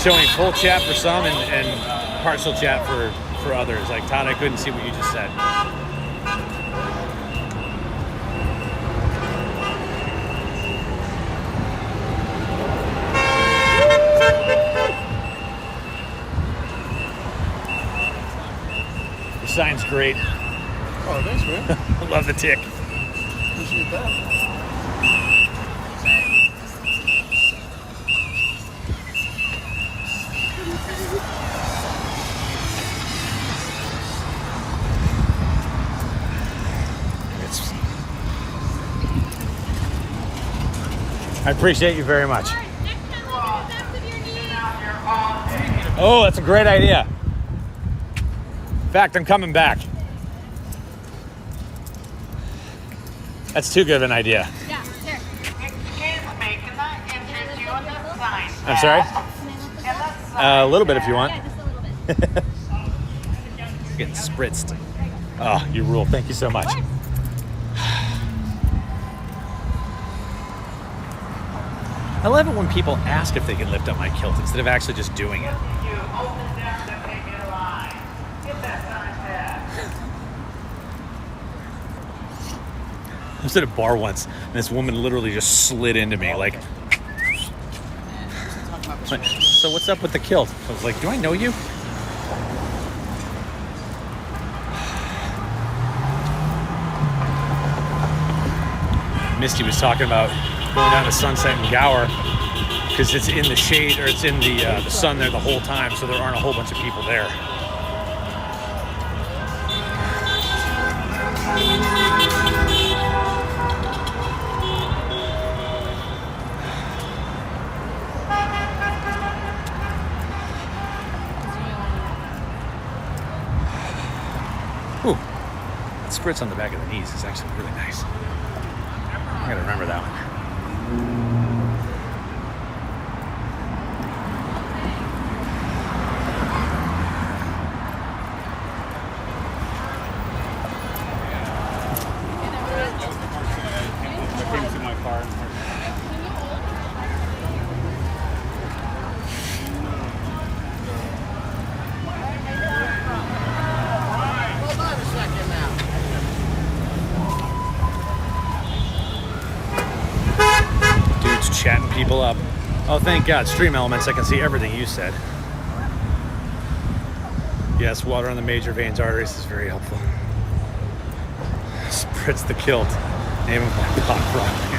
showing full chat for some and partial chat for others. Like, Todd, I couldn't see what you just said. Your sign's great. Oh, thanks, man. I love the tick. Appreciate that. I appreciate you very much. Next time, we'll do the best of your needs. Oh, that's a great idea. In fact, I'm coming back. That's too good of an idea. Yeah, here. Excuse me, can I interest you in the sign? I'm sorry? In the sign A little bit if you want. Yeah, just a little bit. Getting spritzed. Oh, you rule. Thank you so much. I love it when people ask if they can lift up my kilt instead of actually just doing it. you open down the picket line. Get that sign down. I was at a bar once, and this woman literally just slid into me, like, so what's up with the kilt? I was like, do I know you? Misty was talking about going down to Sunset and Gower because it's in the shade, or it's in the sun there the whole time, so there aren't a whole bunch of people there. Ooh, that spritz on the back of the knees is actually really nice. I gotta remember that one. I came to my car and Hold on a second now. Dude's chatting people up. Oh, thank God. Stream Elements, I can see everything you said. Yes, water on the major veins arteries is very helpful. Spritz the kilt. Name of my pop rock.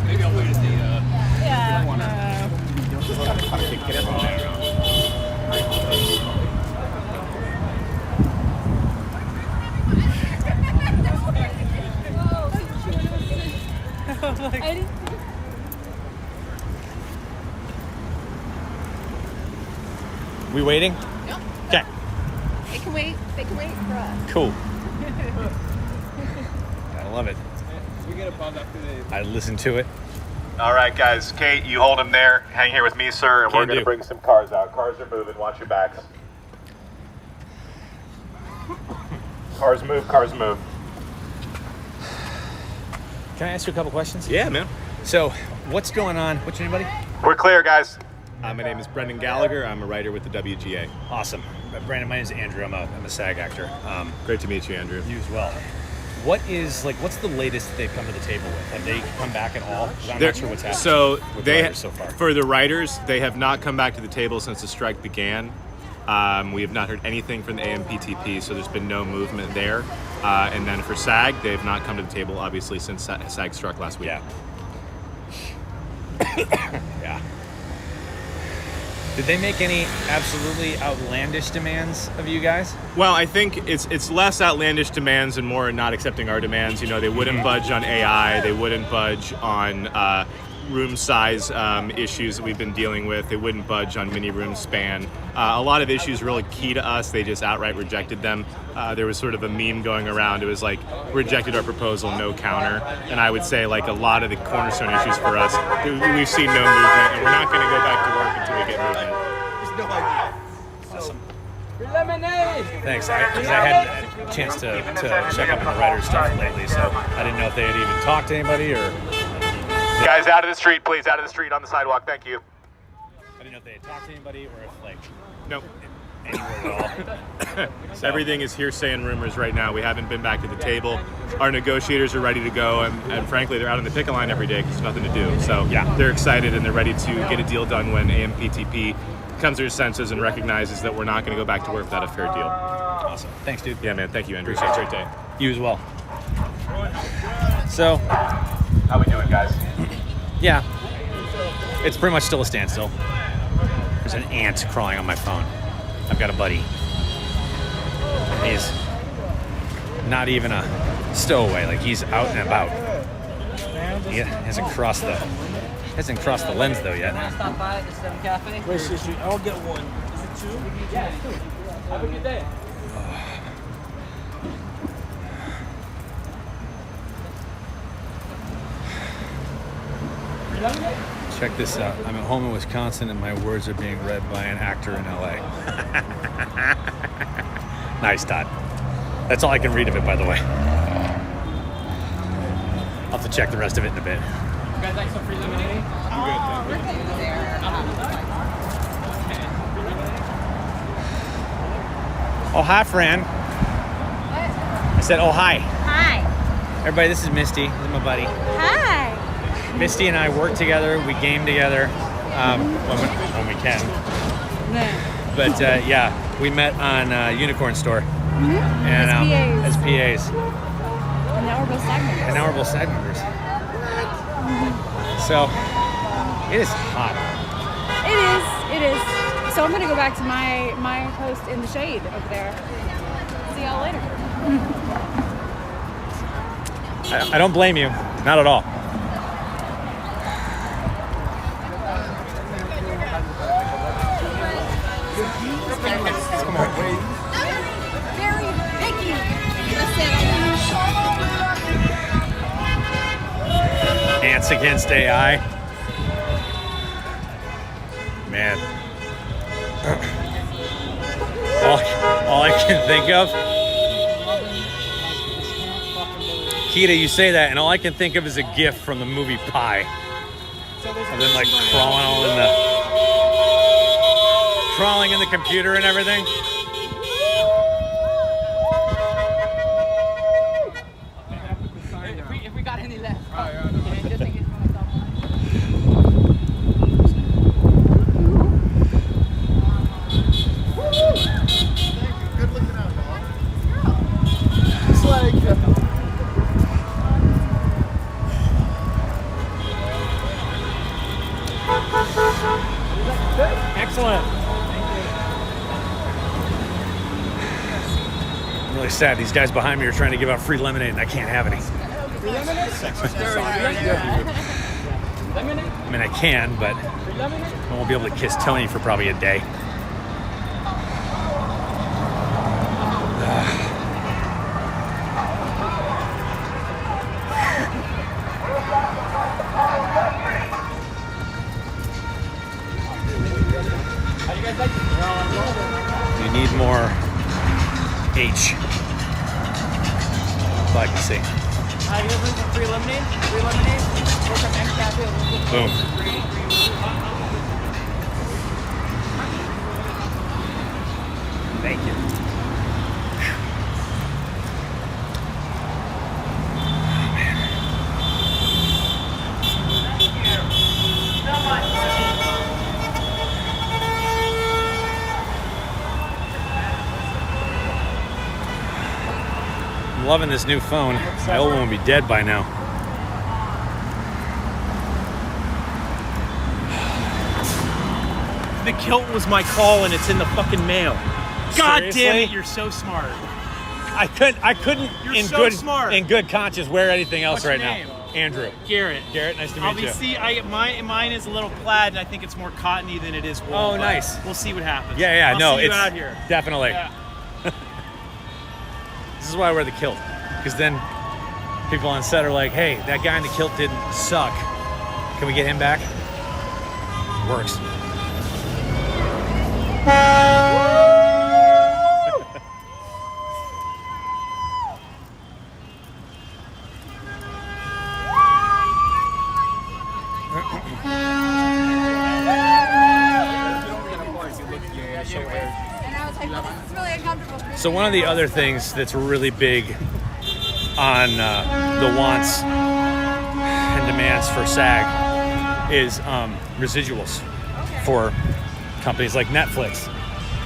Maybe I'll wait at the. I didn't. We waiting? Nope. Okay, They can wait. They can wait for us. cool. I love it. We get a buzz after the. I listen to it. All right, guys. Kate, you hold him there. Hang here with me, sir, and we're Can going do. to bring some cars out. Cars are moving. Watch your backs. Cars move. Cars move. Can I ask you a couple questions? Yeah, man. So, what's going on? What's your name, buddy? We're clear, guys. My name is Brendan Gallagher. I'm a writer with the WGA. Awesome. Brandon, my name is Andrew. I'm a SAG actor. Great to meet you, Andrew. You as well. What's the latest that they've come to the table with? Have they come back at all? 'Cause I'm not sure what's happening So with the they writers so far. for the writers, they have not come back to the table since the strike began. We have not heard anything from the AMPTP, so there's been no movement there. And then for SAG, they have not come to the table, obviously, since SAG struck last week. Yeah. Yeah. Did they make any absolutely outlandish demands of you guys? Well, I think it's less outlandish demands and more not accepting our demands. You know, they wouldn't budge on AI. They wouldn't budge on room size issues that we've been dealing with. They wouldn't budge on mini room span. A lot of issues really key to us. They just outright rejected them. There was sort of a meme going around. It was like, rejected our proposal, no counter. And I would say like a lot of the cornerstone issues for us, we've seen no movement, and we're not going to go back to work until we get movement. Thanks. I had a chance to check up on the writer stuff lately, so I didn't know if they had even talked to anybody or Guys, out of the street, please. Out of the street on the sidewalk. Thank you. I didn't know if they had talked to anybody or if like Nope. anywhere at all. So, Everything is hearsay and rumors right now. We haven't been back to the table. Our negotiators are ready to go, and frankly, they're out on the picket line every day because there's nothing to do. So Yeah. they're excited and they're ready to get a deal done when AMPTP comes to their senses and recognizes that we're not going to go back to work without a fair deal. Awesome. Thanks, dude. Yeah, man. Thank you, Andrew. Appreciate Have a great day. You as well. So, How we doing, guys? yeah, it's pretty much still a standstill. There's an ant crawling on my phone. I've got a buddy. He's not even a stowaway. Like, he's out and about. He hasn't crossed the Hasn't crossed the lens though yet. Stop by at the STEM Cafe. Wait, I'll get one. Is it 2? Yeah, it's 2. Have a good day. Check this out. I'm at home in Wisconsin and my words are being read by an actor in LA. Nice, Todd. That's all I can read of it, by the way. I'll have to check the rest of it in a bit. You guys like some free lemonade? Oh, hi, friend. I said, oh, hi. Hi. Everybody, this is Misty. This is my buddy. Hi. Misty and I work together. We game together when we can. But yeah, we met on Unicorn Store. And as PAs. And now we're both SAG members. And now we're both SAG members. So it is hot. It is. So I'm gonna go back to my post in the shade over there. See y'all later. I don't blame you, not at all. Very picky. Ants against AI. Man. All I can think of. Keita, you say that, and all I can think of is a GIF from the movie Pi. Of them like crawling in the computer and everything. If we got any left. Good looking out, dog. It's like... Excellent. I'm really sad. These guys behind me are trying to give out free lemonade and I can't have any. I mean, I can, but I won't be able to kiss Tony for probably a day. You need more H. That's all I can see. You guys looking for free lemonade? Free lemonade? Or from X Cafe? Boom. Thank you. I'm loving this new phone. My old one would be dead by now. The kilt was my call and it's in the fucking mail. God damn Seriously? it, you're so smart. I couldn't You're in so good smart. in good conscience wear anything else What's your right name? now. Andrew. Garrett. Garrett, nice to meet you. Obviously, mine is a little plaid and I think it's more cottony than it is wool. Oh, but nice. We'll see what happens. Yeah, I'll no, see you it's out here. definitely. Yeah. This is why I wear the kilt, because then people on set are like, "Hey, that guy in the kilt didn't suck. Can we get him back?" Works. And I was like, well, this is really uncomfortable. So one of the other things that's really big on the wants and demands for SAG is residuals for companies like Netflix,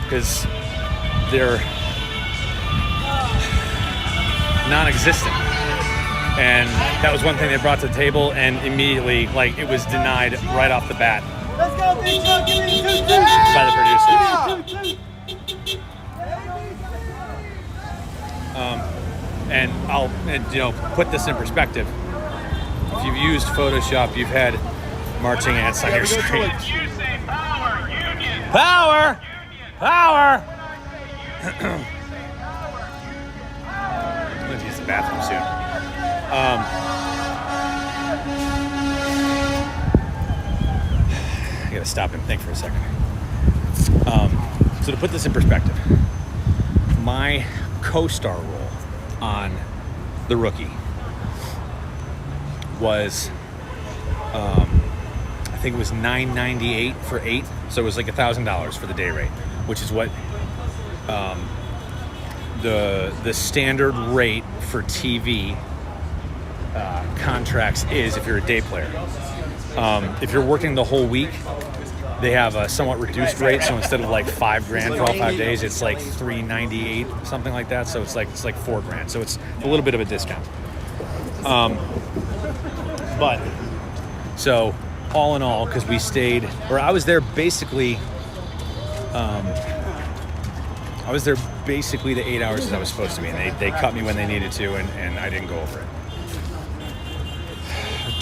because they're non-existent. And that was one thing they brought to the table, and immediately, like, it was denied right off the bat Let's go, Big Joe. Give me the 2-2. by the producers. And I'll put this in perspective. If you've used Photoshop, you've had marching ants on your screen. Power! Power! I'm going to use the bathroom soon. I got to stop and think for a second. So to put this in perspective, my co-star role on The Rookie was, I think it was $9.98 for 8, so it was like $1,000 for the day rate, which is what the standard rate for TV contracts is if you're a day player. If you're working the whole week, they have a somewhat reduced rate, so instead of like $5,000 for all 5 days, it's like $398, something like that. So it's like $4,000. So it's a little bit of a discount. But so all in all, because we stayed, or I was there basically, the 8 hours as I was supposed to be, and they cut me when they needed to, and I didn't go over it.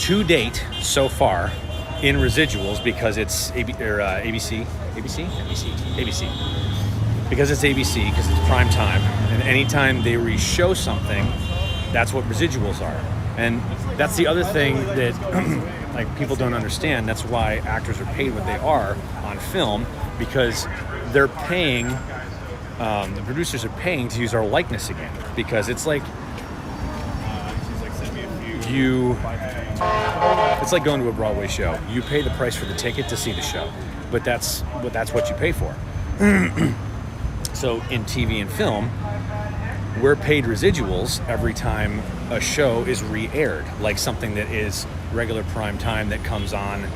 To date, so far, in residuals, because it's ABC, because it's ABC, because it's prime time, and anytime they re-show something, that's what residuals are. And that's the other thing that like people don't understand. That's why actors are paid what they are on film, because they're paying, the producers are paying to use our likeness again, because it's like it's like going to a Broadway show. You pay the price for the ticket to see the show, but that's what you pay for. So in TV and film, we're paid residuals every time a show is re-aired, like something that is regular prime time that comes on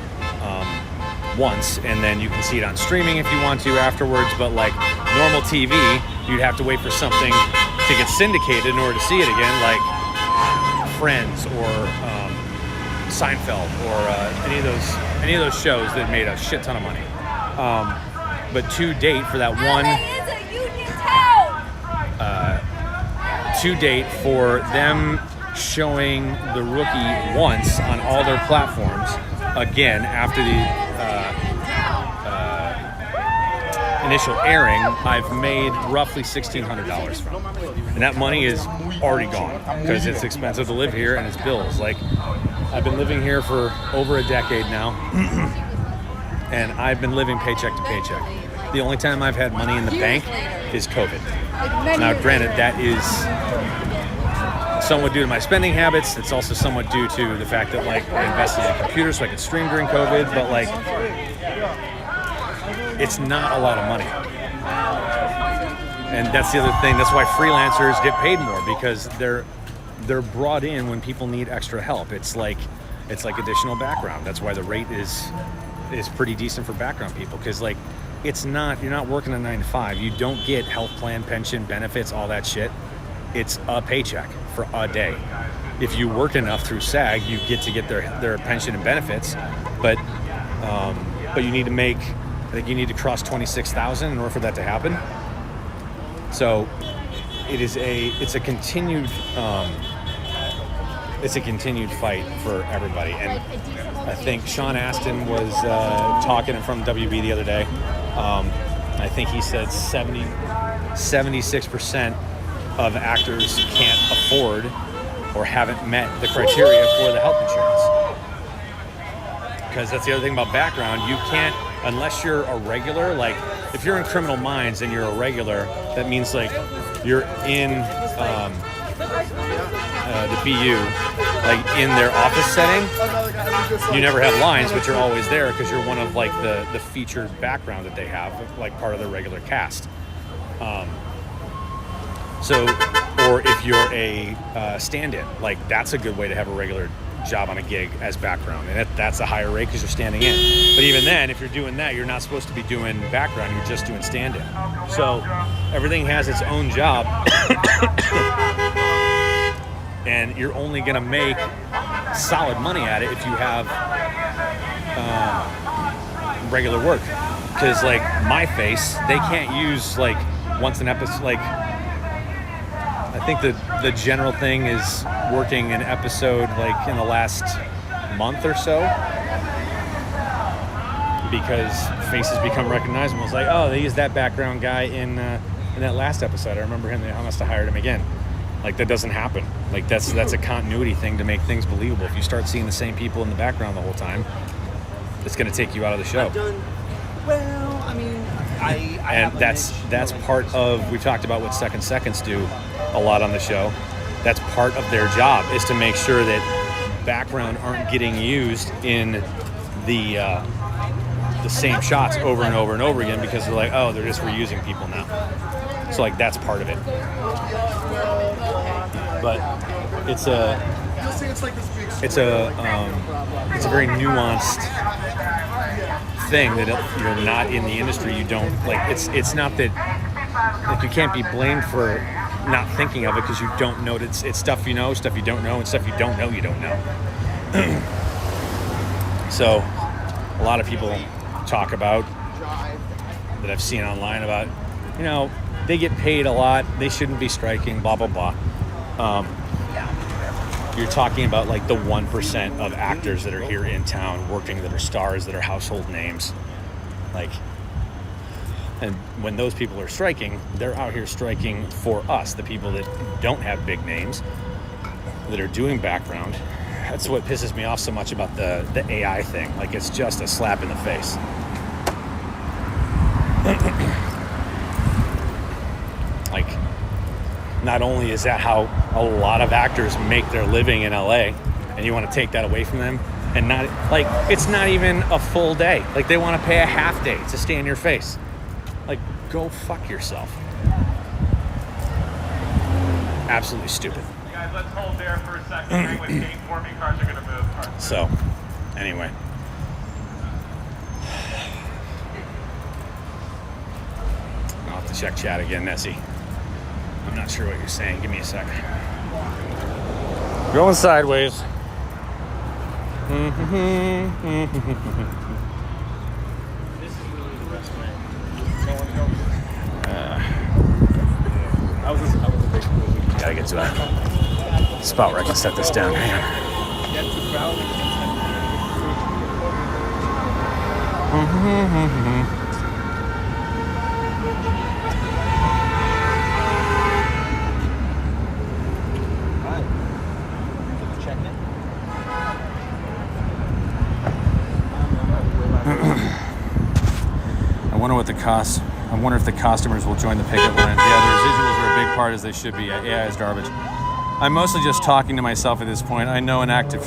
once, and then you can see it on streaming if you want to afterwards. But like normal TV, you'd have to wait for something to get syndicated in order to see it again, like Friends or Seinfeld or any of those shows that made a shit ton of money. But to date, for that one, to date, for them showing The Rookie once on all their platforms again after the initial airing, I've made roughly $1,600 from it. And that money is already gone because it's expensive to live here and it's bills. Like, I've been living here for over a decade now, and I've been living paycheck to paycheck. The only time I've had money in the bank is COVID. Now, granted, that is somewhat due to my spending habits. It's also somewhat due to the fact that, like, I invested in a computer so I could stream during COVID, but, like, it's not a lot of money. And that's the other thing. That's why freelancers get paid more, because they're brought in when people need extra help. It's like additional background. That's why the rate is pretty decent for background people, because like you're not working a 9 to 5. You don't get health plan, pension, benefits, all that shit. It's a paycheck for a day. If you work enough through SAG, you get their pension and benefits, but you need to make, I think you need to cross 26,000 in order for that to happen. So it's a continued fight for everybody. And I think Sean Astin was talking in front of WB the other day. I think he said 76% of actors can't afford or haven't met the criteria for the health insurance. Because that's the other thing about background. You can't, unless you're a regular, like if you're in Criminal Minds and you're a regular, that means like you're in the BU, like in their office setting, you never have lines, but you're always there because you're one of like the featured background that they have, like part of their regular cast. So, or if you're a stand-in, like that's a good way to have a regular job on a gig as background, and that's a higher rate because you're standing in. But even then, if you're doing that, you're not supposed to be doing background, you're just doing stand-in. So everything has its own job. And you're only gonna make solid money at it if you have regular work. Because like my face, they can't use like once an episode. Like I think the general thing is working an episode like in the last month or so. because faces become recognizable. It's like, oh, they used that background guy in that last episode. I remember him. They must have hired him again. Like, that doesn't happen. Like, that's a continuity thing to make things believable. If you start seeing the same people in the background the whole time, it's going to take you out of the show. Well, I mean, And that's part of, we've talked about what Second Seconds do a lot on the show. That's part of their job, is to make sure that background aren't getting used in the same shots over and over and over again, because they're like, oh, they're just reusing people now. So like, that's part of it. But it's a very nuanced thing that if you're not in the industry, you don't like. It's not that, like, you can't be blamed for not thinking of it, because you don't know. It's stuff you know, stuff you don't know, and stuff you don't know. So a lot of people talk about, that I've seen online, about, you know, they get paid a lot, they shouldn't be striking, blah blah blah. You're talking about like the 1% of actors that are here in town working, that are stars, that are household names. Like, and when those people are striking, they're out here striking for us, the people that don't have big names, that are doing background. That's what pisses me off so much about the AI thing. Like, it's just a slap in the face. Like, not only is that how a lot of actors make their living in LA, and you want to take that away from them, and not, like, it's not even a full day. Like, they want to pay a half day to stay in your face. Like, go fuck yourself. Absolutely stupid. You guys, let's hold there for a second. Hang with Kate for me. Cars are going to move. So, anyway. I'll have to check chat again, Nessie. I'm not sure what you're saying. Give me a second. Going sideways. Gotta get to a spot where I can set this down. I wonder if the customers will join the picket line. Yeah, the residuals are a big part, as they should be. AI is garbage. I'm mostly just talking to myself at this point. I know an active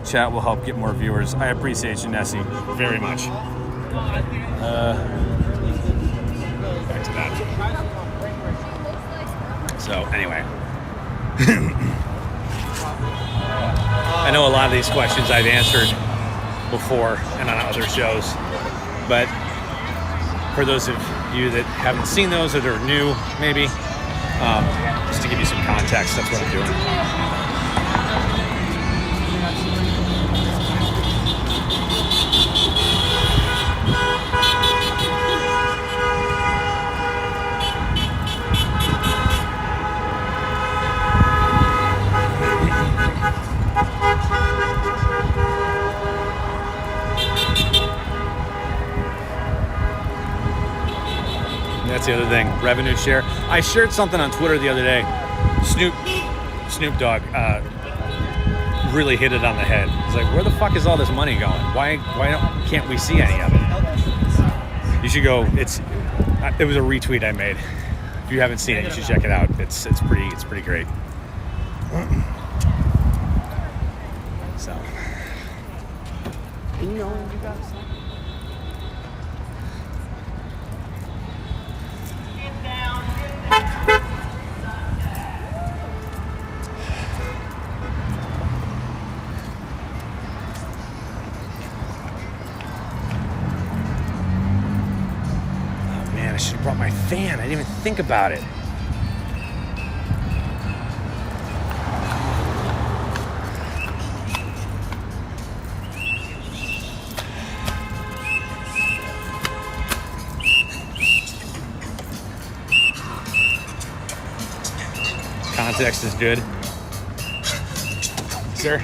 chat will help get more viewers. I appreciate you, Nessie, very much. Back to that. So, anyway. I know a lot of these questions I've answered before and on other shows, but for those of you that haven't seen those, that are new, maybe, just to give you some context, that's what I'm doing. That's the other thing, revenue share. I shared something on Twitter the other day. Snoop Dogg really hit it on the head. It's like, where the fuck is all this money going? Why can't we see any of it? You should go. It was a retweet I made. If you haven't seen it, you should check it out. It's pretty great. So. You know, you got something. I should have brought my fan. I didn't even think about it. Context is good. Sir?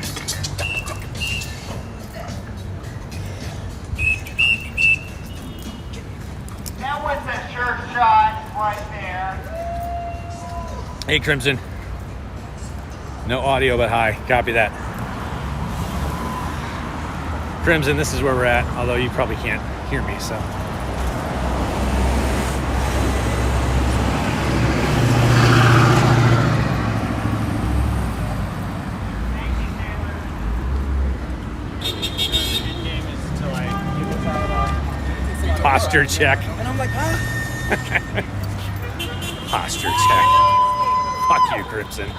shot right there. Hey, Crimson. No audio, but hi. Copy that. Crimson, this is where we're at, although you probably can't hear me, so. Posture check. And I'm like, huh? Posture check. Fuck you, Crimson.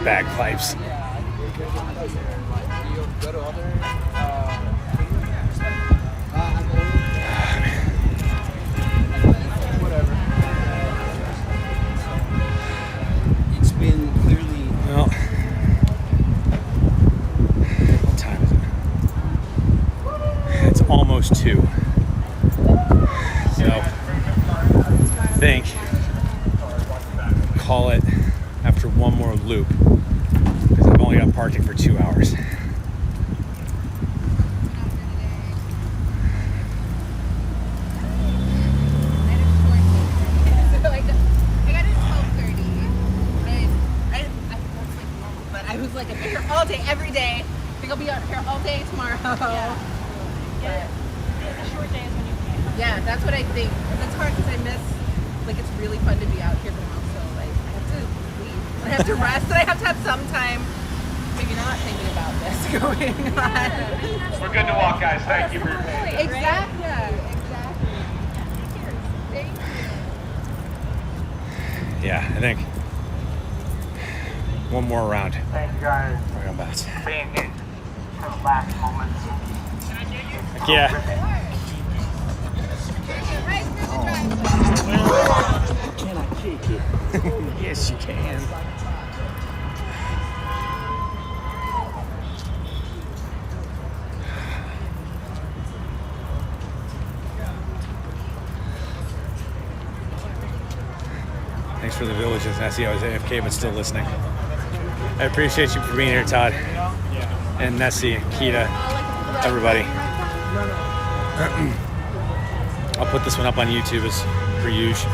Bagpipes. It's been clearly. Well, what time is it? It's almost 2. So, I think call it after one more loop, because I've only got parking for 2 hours. I was like, I'm here all day, every day. I think I'll be out here all day tomorrow. Yeah. The short days when you can. Yeah, that's what I think. That's hard because I miss, like, it's really fun to be out here, but also, like, I have to leave. I have to rest, and I have to have some time, maybe not thinking about this going on. We're good to walk, guys. Thank you for your patience. Exactly. Exactly. Thank you. Yeah, I think one more round. Thank you guys Right on bounce. for being in for the last moments. Heck yeah. Can I kick it? Yes, you can. Thanks for the villages. I see I was AFK, but still listening. I appreciate you for being here, Todd. And Nessie, Kita, everybody. I'll put this one up on YouTube as per usual.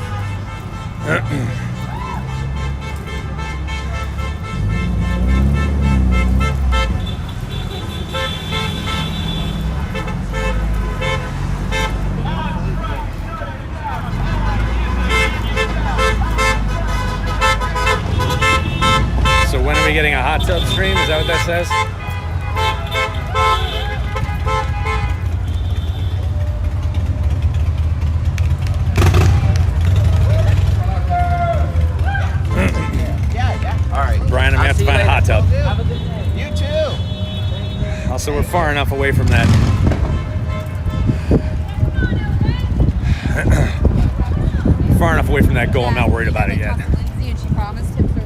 So when are we getting a hot tub stream? Is that what that says? All right. Brian, I'm gonna have to find a hot tub. Have a good day. You too. Also, we're far enough away from that. Far enough away from that goal, I'm not worried about it yet. Lindsay, and she promised him something.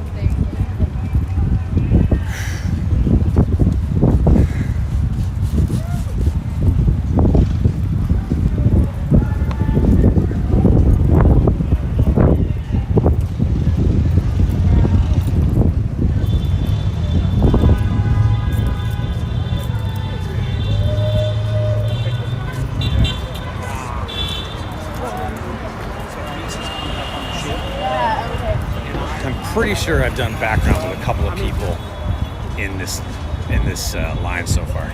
Pretty sure I've done backgrounds with a couple of people in this line so far.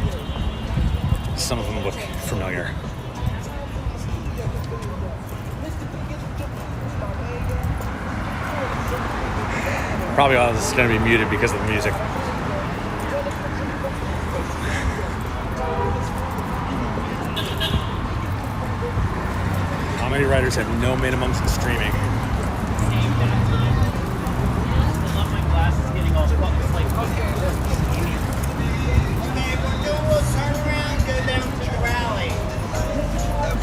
Some of them look familiar. Probably all this is going to be muted because of the music. Comedy writers have no minimums in streaming.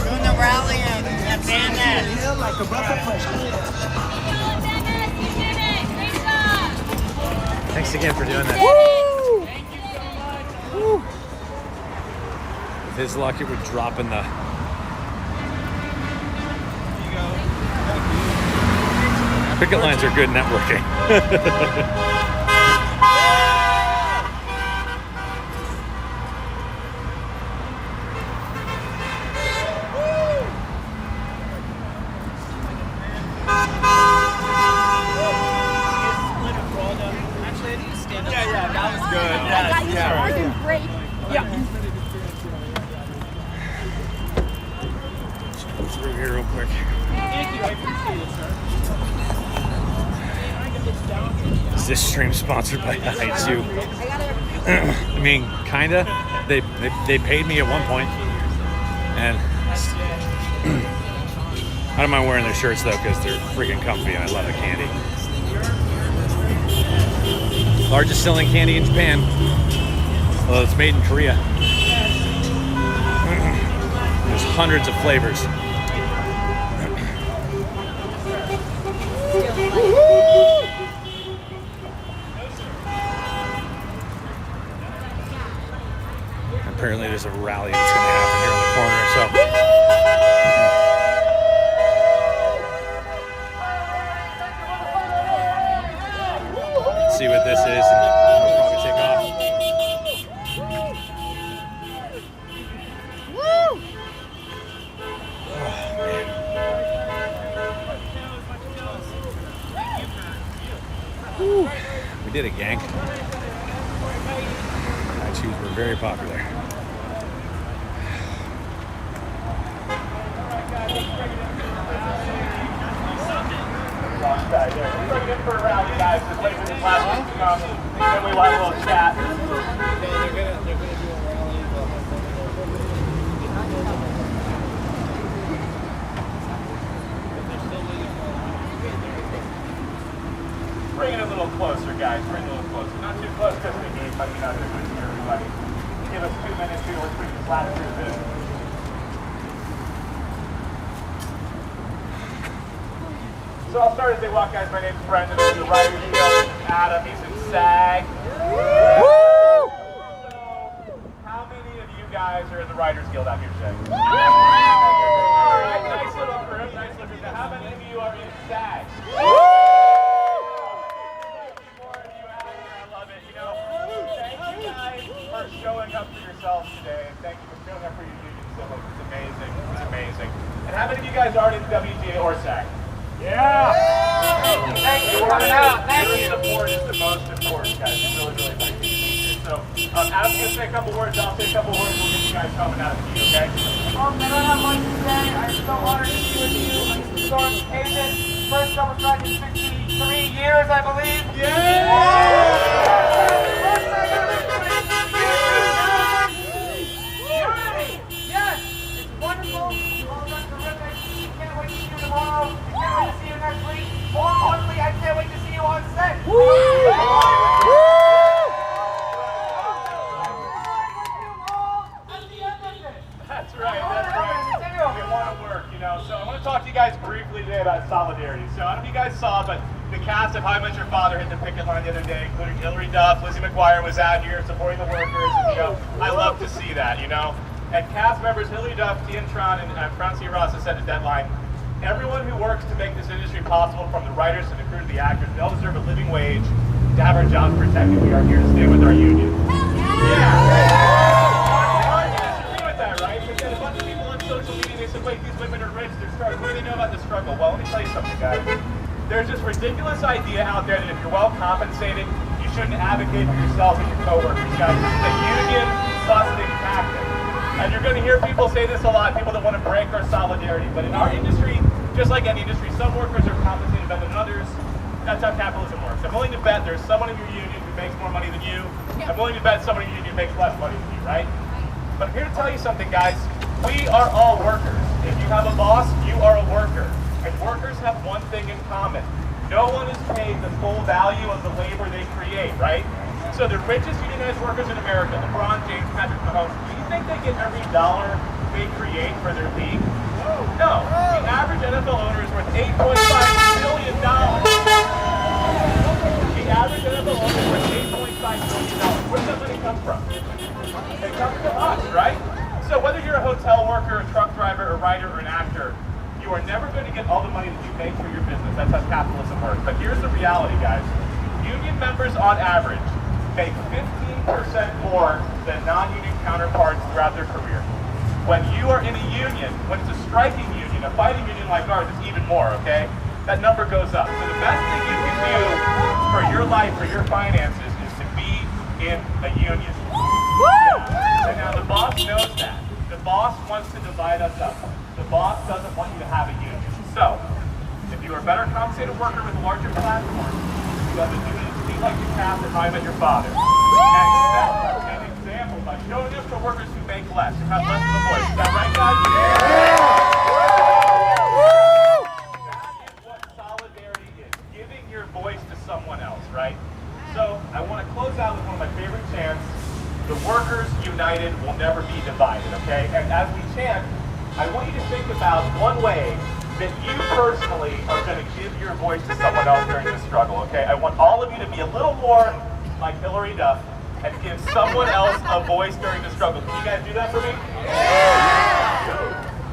Doing the rally and Van Ness. Thanks again for doing that. Woo! Thank you so much. Woo. With his luck, it would drop in the. Picket lines are good networking. Through here real quick. Thank you. I appreciate it, sir. Is this stream sponsored by IHU? I mean, kinda. They paid me at one point, and I don't mind wearing their shirts though because they're freaking comfy and I love the candy. Largest selling candy in Japan. Well, it's made in Korea. There's hundreds of flavors. Apparently there's a rally that's going to happen here in the corner, so let's see what this is, and we'll probably take off. We did it, gang. IHUs were very popular. For a rally, guys. Just wait for this last one to come. Then we will have a little chat. They're gonna do a rally. Bring it a little closer, guys. Bring it a little closer. Not too close because we need, but you're not going to hear everybody. Give us 2 minutes here. Let's bring this last group in. So I'll start as they walk, guys. My name's Brendan. This is the Writers Guild. Adam, he's in SAG. So, how many of you guys are in the Writers Guild out here today? All right, nice little group, nice little group. Now, how many of you are in SAG? For showing up for yourselves today, and thank you for showing up for your union so much. It's amazing. It's amazing. And how many of you guys are in WGA or SAG? Yeah! Thank you for coming out. Thank you. Your support is the most important, guys. We really, really like you here. So, Adam's going to say a couple words, I'll say a couple words, we'll get you guys coming out of the queue, okay? I don't have much to say. I'm so honored to be with you on this historic occasion. First double track in 63 years, I believe. Yes, it's wonderful. You all done terrific. Can't wait to see you tomorrow. Can't wait to see you next week. More importantly, I can't wait to see you on set. That's right, that's right. We want to work, you know. So I want to talk to you guys briefly today about solidarity. So I don't know if you guys saw, but the cast of How I Met Your Father hit the picket line the other day, including Hillary Duff, Lizzie McGuire was out here supporting the workers, and you know, I love to see that, you know. And cast members Hillary Duff, Tian Tran, and Francia Ross have set a deadline. Everyone who works to make this industry possible, from the writers to the crew to the actors, they all deserve a living wage to have our jobs protected. We are here to stay with our union. Wait, these women are rich, they're starving. What do they know about the struggle? Well, let me tell you something, guys. There's this ridiculous idea out there that if you're well compensated, you shouldn't advocate for yourself and your coworkers, guys. This is a union busting tactic. And you're going to hear people say this a lot, people that want to break our solidarity. But in our industry, just like any industry, some workers are compensated better than others. That's how capitalism works. I'm willing to bet there's someone in your union who makes more money than you. I'm willing to bet someone in your union makes less money than you, right? But I'm here to tell you something, guys. We are all workers. If you have a boss, you are a worker. And workers have one thing in common. No one is paid the full value of the labor they create, right? So the richest unionized workers in America, LeBron James, Patrick Mahomes, do you think they get every dollar they create for their league? No. The average NFL owner is worth $8.5 billion. The average NFL owner is worth $8.5 billion. Where does that money come from? It comes from us, right? So whether you're a hotel worker, a truck driver, a writer, or an actor, you are never going to get all the money that you make for your business. That's how capitalism works. But here's the reality, guys. Union members on average make 15% more than non-union counterparts throughout their career. When you are in a union, when it's a striking union, a fighting union like ours, it's even more, okay? That number goes up. So the best thing you can do for your life, for your finances, is to be in a union. And now the boss knows that. The boss wants to divide us up. The boss doesn't want you to have a union. So, if you are a better compensated worker with a larger platform, you have the duty to be like the cast that I Met Your Father. And set an example by showing up for workers who make less, who have less of a voice. Is that right, guys? That is what solidarity is, giving your voice to someone else, right? So, I want to close out with one of my favorite chants. The workers united will never be divided, okay? And as we chant, I want you to think about one way that you personally are going to give your voice to someone else during this struggle, okay? I want all of you to be a little more like Hillary Duff and give someone else a voice during the struggle. Can you guys do that for me?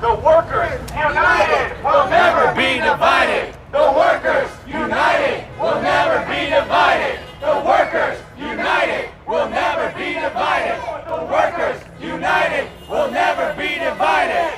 The workers united will never be divided. The workers united will never be divided. The workers united will never be divided. The workers united will never be divided.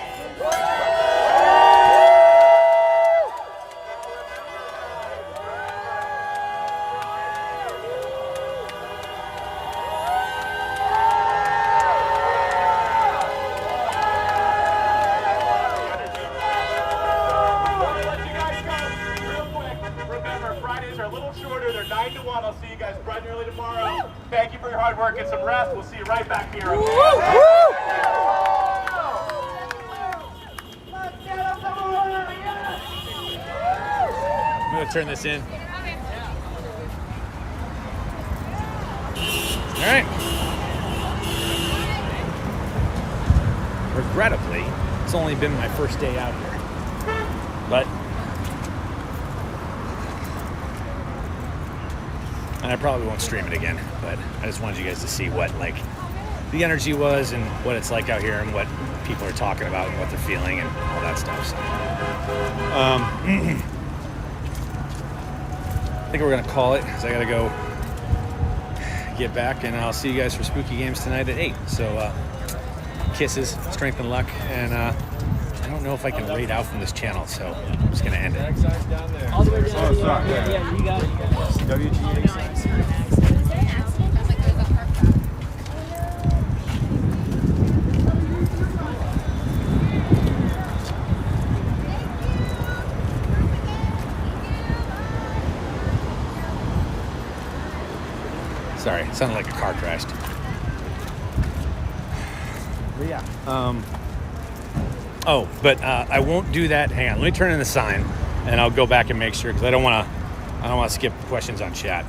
Thank you for your hard work. Get some rest. We'll see you right back here. Okay? I'm going to turn this in. All right. Regrettably, it's only been my first day out here. But and I probably won't stream it again, but I just wanted you guys to see what like the energy was and what it's like out here and what people are talking about and what they're feeling and all that stuff. So, I think we're gonna call it because I gotta go get back, and I'll see you guys for Spooky Games tonight at 8. So kisses, strength and luck, and I don't know if I can raid out from this channel, so I'm just gonna end it. All the way down. Yeah, you got it. WGA. Sorry, it sounded like a car crashed. But yeah. I won't do that. Hang on, let me turn in the sign, and I'll go back and make sure because I don't want to skip questions on chat.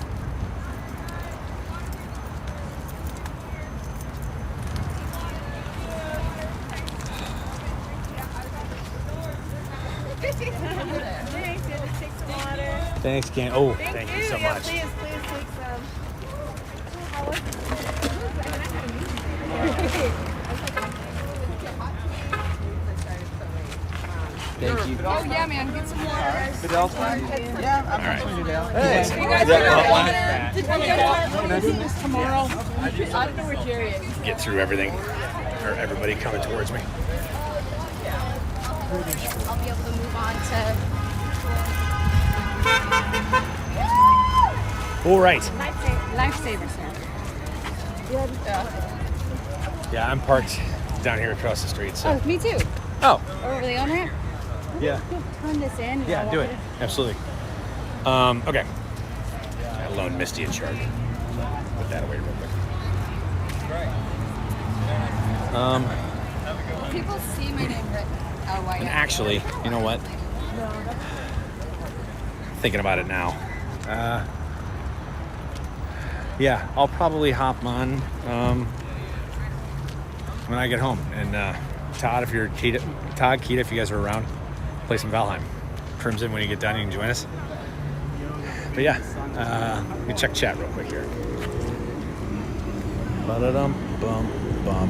Thanks, Ken. Oh, thank you so much. Please take some. Thank you. Oh yeah, man, get some water. Fidel's fine? Yeah, I'm All right. Hey. You guys get water. Did we get water tomorrow? I don't know where Jerry is. Get through everything, or everybody coming towards me. I'll be able to move on to. All right. Lifesaver, sir. Yeah, I'm parked down here across the street. So. Oh, me too. Oh. Over the on-ramp? Yeah. Turn this in. Yeah, do it. Absolutely. Okay. I loaned Misty a chart. Put that away real quick. People see my name written. And actually, you know what? Thinking about it now. Yeah, I'll probably hop on when I get home. And Todd, if Keita, if you guys are around, play some Valheim. Crimson, when you get done, you can join us. But yeah, let me check chat real quick here. Ba-da-dum-bum-bum.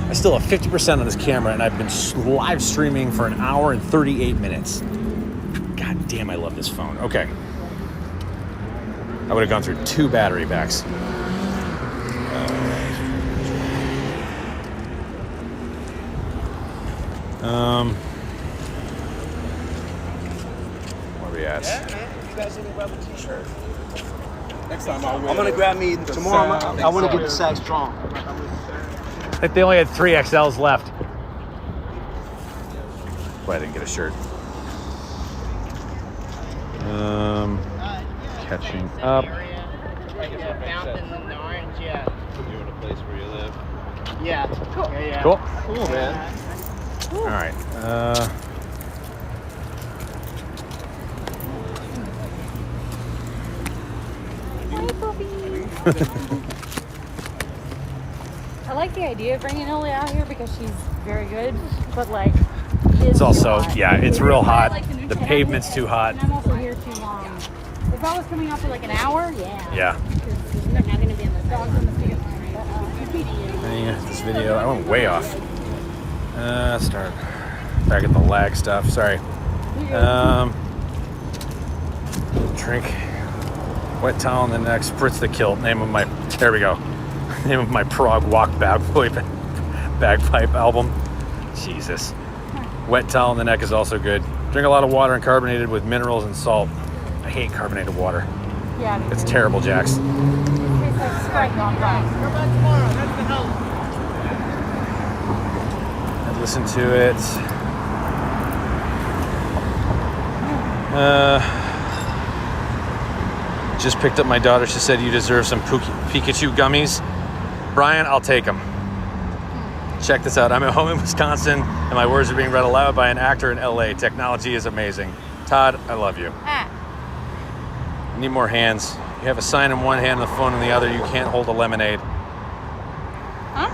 I still have 50% on this camera, and I've been live streaming for an hour and 38 minutes. God damn, I love this phone. Okay. I would have gone through 2 battery backs. Where are we at? Yeah, man. You guys didn't grab a t-shirt. Next time I'll wear I'm gonna grab me tomorrow. I want to get the SAG strong. I think they only had 3 XLs left. But I didn't get a shirt. Catching up. Fountain in the orange, yeah. You in a place where you live? Yeah. Cool. Yeah. Cool. Cool, man. All right. I like the idea of bringing Illy out here because she's very good, but like, It's also, yeah, it's real hot. Like The pavement's too hot. And I'm also here too long. If I was coming out for like an hour, yeah. Yeah. You're not gonna be in the dogs in the field. This video, I went way off. Start back at the lag stuff. Sorry. Drink. Wet towel in the neck. Spritz the kilt. Name of my. There we go. Name of my prog walk bagpipe album. Jesus. Wet towel in the neck is also good. Drink a lot of water and carbonated with minerals and salt. I hate carbonated water. Yeah. It's terrible, Jax. It tastes like Sprite gone wrong. Come back tomorrow. That's the help. I listened to it. Just picked up my daughter. She said you deserve some Pikachu gummies. Brian, I'll take them. Check this out. I'm at home in Wisconsin, and my words are being read aloud by an actor in LA. Technology is amazing. Todd, I love you. Need more hands. You have a sign in one hand and the phone in the other. You can't hold a lemonade. Huh?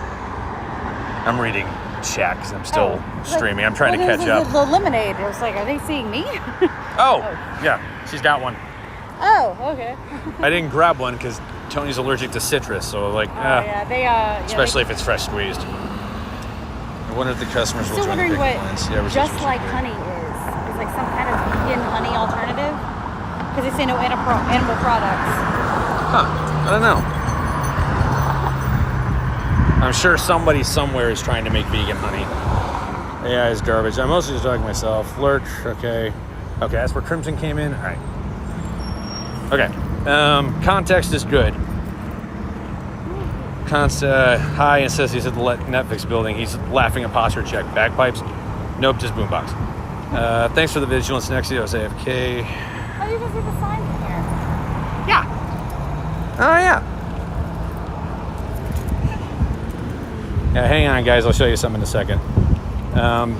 I'm reading chat because I'm still streaming. I'm trying to catch up. The lemonade. It was like, are they seeing me? Oh, yeah. She's got one. Oh, okay. I didn't grab one because Tony's allergic to citrus. So, like, Yeah, they, especially if it's fresh squeezed. I wonder if the customers will Still join the wondering pick what lines. Yeah, Just Like Honey is. It's like some kind of vegan honey alternative. Because they say no animal products. Huh. I don't know. I'm sure somebody somewhere is trying to make vegan honey. AI is garbage. I'm mostly just talking to myself. Lurch, okay. Okay, that's where Crimson came in. All right. Okay. Context is good. Hi, and says he's at the Netflix building. He's laughing at posture check. Bagpipes? Nope, just boombox. Thanks for the vigilance. Next, I was AFK. Oh, you can see the sign from here. Yeah. Oh, yeah. Yeah, hang on, guys. I'll show you something in a second.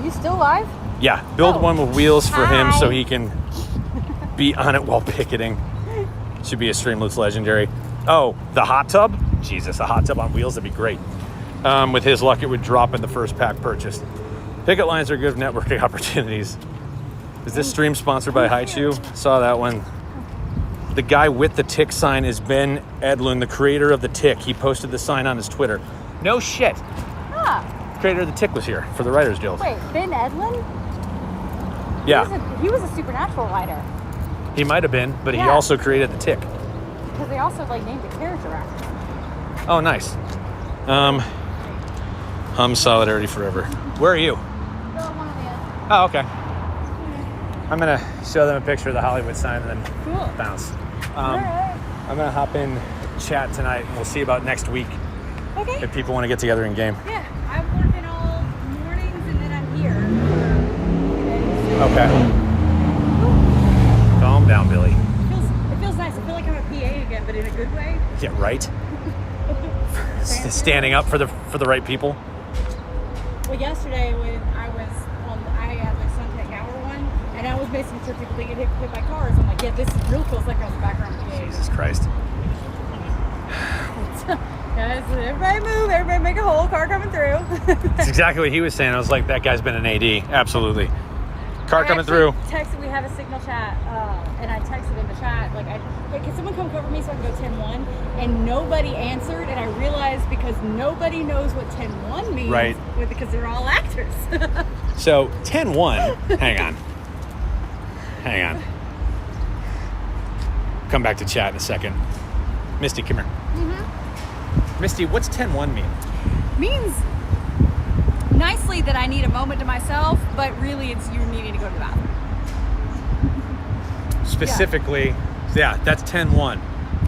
You still live? Yeah, build one with wheels for him Hi. so he can be on it while picketing. Should be a Streamloots legendary. Oh, the hot tub? Jesus, a hot tub on wheels, that'd be great. With his luck, it would drop in the first pack purchased. Picket lines are good networking opportunities. Is this stream sponsored by Haichu? Saw that one. The guy with the tick sign is Ben Edlund, the creator of the tick. He posted the sign on his Twitter. No shit. Ah. Creator of the tick was here for the Writers Guild. Wait, Ben Edlund? Yeah. He was a supernatural writer. He might have been, but he Yeah. also created the tick. Because they also like named a character after him. Oh, nice. Hum Solidarity Forever. Where are you? Oh, okay. I'm gonna show them a picture of the Hollywood sign and then bounce. Alright. I'm gonna hop in chat tonight and we'll see about next week Okay. if people want to get together in game. Yeah, I'm working all mornings and then I'm here. Okay. Calm down, Billy. Feels Yeah, right. Standing up for the right people. Well, yesterday when I had like Suntech Hour one, and I was making sure people didn't get hit by cars. I'm like, yeah, this is real close, like I was background gig. Jesus Christ. Guys, everybody move, everybody make a hole, car coming through. That's exactly what he was saying. I was like, that guy's been an AD. Absolutely. Car coming through. We have a signal chat, and I texted in the chat, like, can someone come cover me so I can go 10-1? And nobody answered, and I realized because nobody knows what 10-1 means. Right. Because they're all actors. So, 10-1, hang on. Come back to chat in a second. Misty, come here. Mm-hmm. Misty, what's 10-1 mean? Means nicely that I need a moment to myself, but really it's you needing to go to the bathroom. Specifically, yeah, that's 10-1.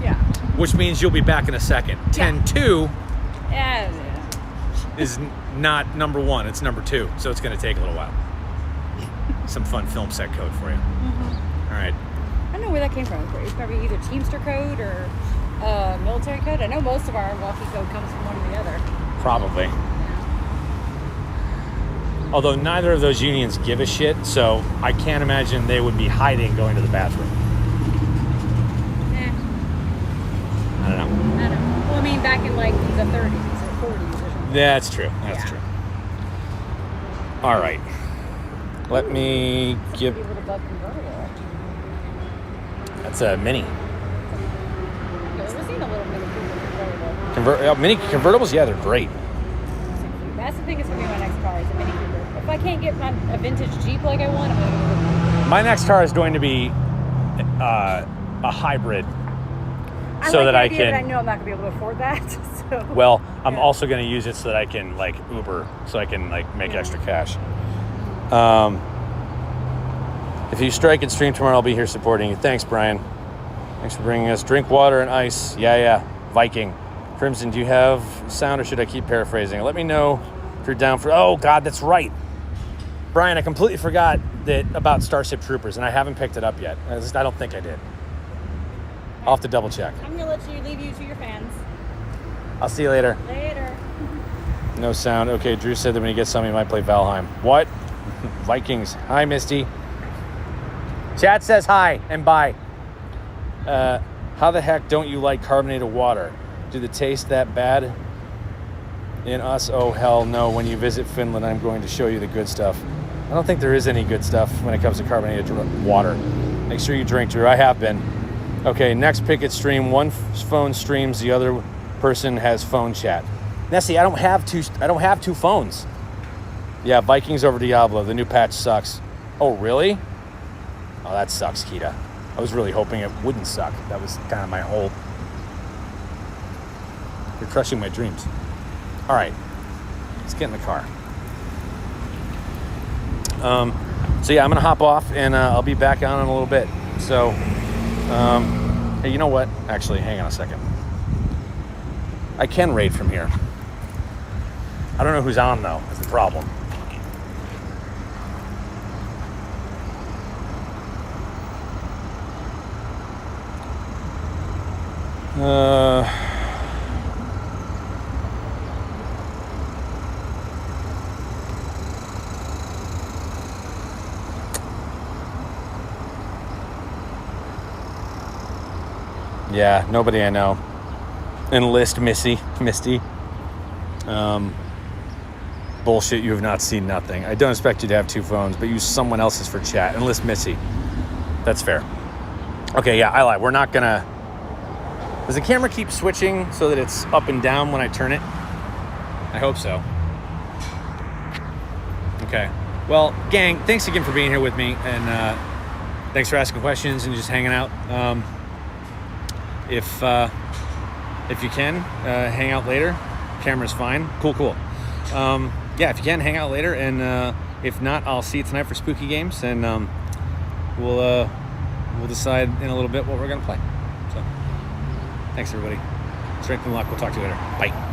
Yeah. Which means you'll be back in a second. 10-2 is not number 1, it's number 2. So it's going to take a little while. Some fun film set code for you. Mm-hmm. All right. I don't know where that came from. It's probably either Teamster code or military code. I know most of our walkie code comes from one or the other. Probably. Although neither of those unions give a shit, so I can't imagine they would be hiding going to the bathroom. I don't know. Well, I mean, back in like the 30s or 40s or something. Yeah, that's true. That's true. All right. Let me give... That's a Mini. I've never seen a little Mini Mini convertibles? Yeah, they're great. That's the thing that's going to be my next car is a Mini Cooper. If I can't get a vintage Jeep like I want, I'm going to go. My next car is going to be a hybrid. So that I can... But I know I'm not going to be able to afford that. So. Well, I'm also going to use it so that I can like Uber, so I can like make extra cash. If you strike and stream tomorrow, I'll be here supporting you. Thanks, Brian. Thanks for bringing us drink water and ice. Yeah. Viking. Crimson, do you have sound or should I keep paraphrasing? Let me know if you're down for... Oh, God, that's right. Brian, I completely forgot about Starship Troopers, and I haven't picked it up yet. I don't think I did. I'll have to double check. I'm going to leave you to your fans. I'll see you later. Later. No sound. Okay, Drew said that when he gets some, he might play Valheim. What? Vikings. Hi, Misty. Chat says hi and bye. How the heck don't you like carbonated water? Do the taste that bad in us? Oh, hell no. When you visit Finland, I'm going to show you the good stuff. I don't think there is any good stuff when it comes to carbonated water. Make sure you drink, Drew. I have been. Okay, next picket stream. One phone streams, the other person has phone chat. Nessie, I don't have two phones. Yeah, Vikings over Diablo. The new patch sucks. Oh, really? Oh, that sucks, Kita. I was really hoping it wouldn't suck. That was kind of my whole... You're crushing my dreams. All right, let's get in the car. So yeah, I'm gonna hop off and I'll be back on in a little bit. So, hey, you know what? Actually, hang on a second. I can raid from here. I don't know who's on though, is the problem. Yeah, nobody I know. Enlist Misty. Bullshit, you have not seen nothing. I don't expect you to have two phones, but use someone else's for chat. Enlist Missy. That's fair. Okay, yeah, I lied. We're not gonna... Does the camera keep switching so that it's up and down when I turn it? I hope so. Okay. Well, gang, thanks again for being here with me, and thanks for asking questions and just hanging out. If you can, hang out later. Camera's fine. Cool. Yeah, if you can, hang out later, and if not, I'll see you tonight for Spooky Games, and we'll decide in a little bit what we're gonna play. So, thanks everybody. Strength and luck. We'll talk to you later. Bye.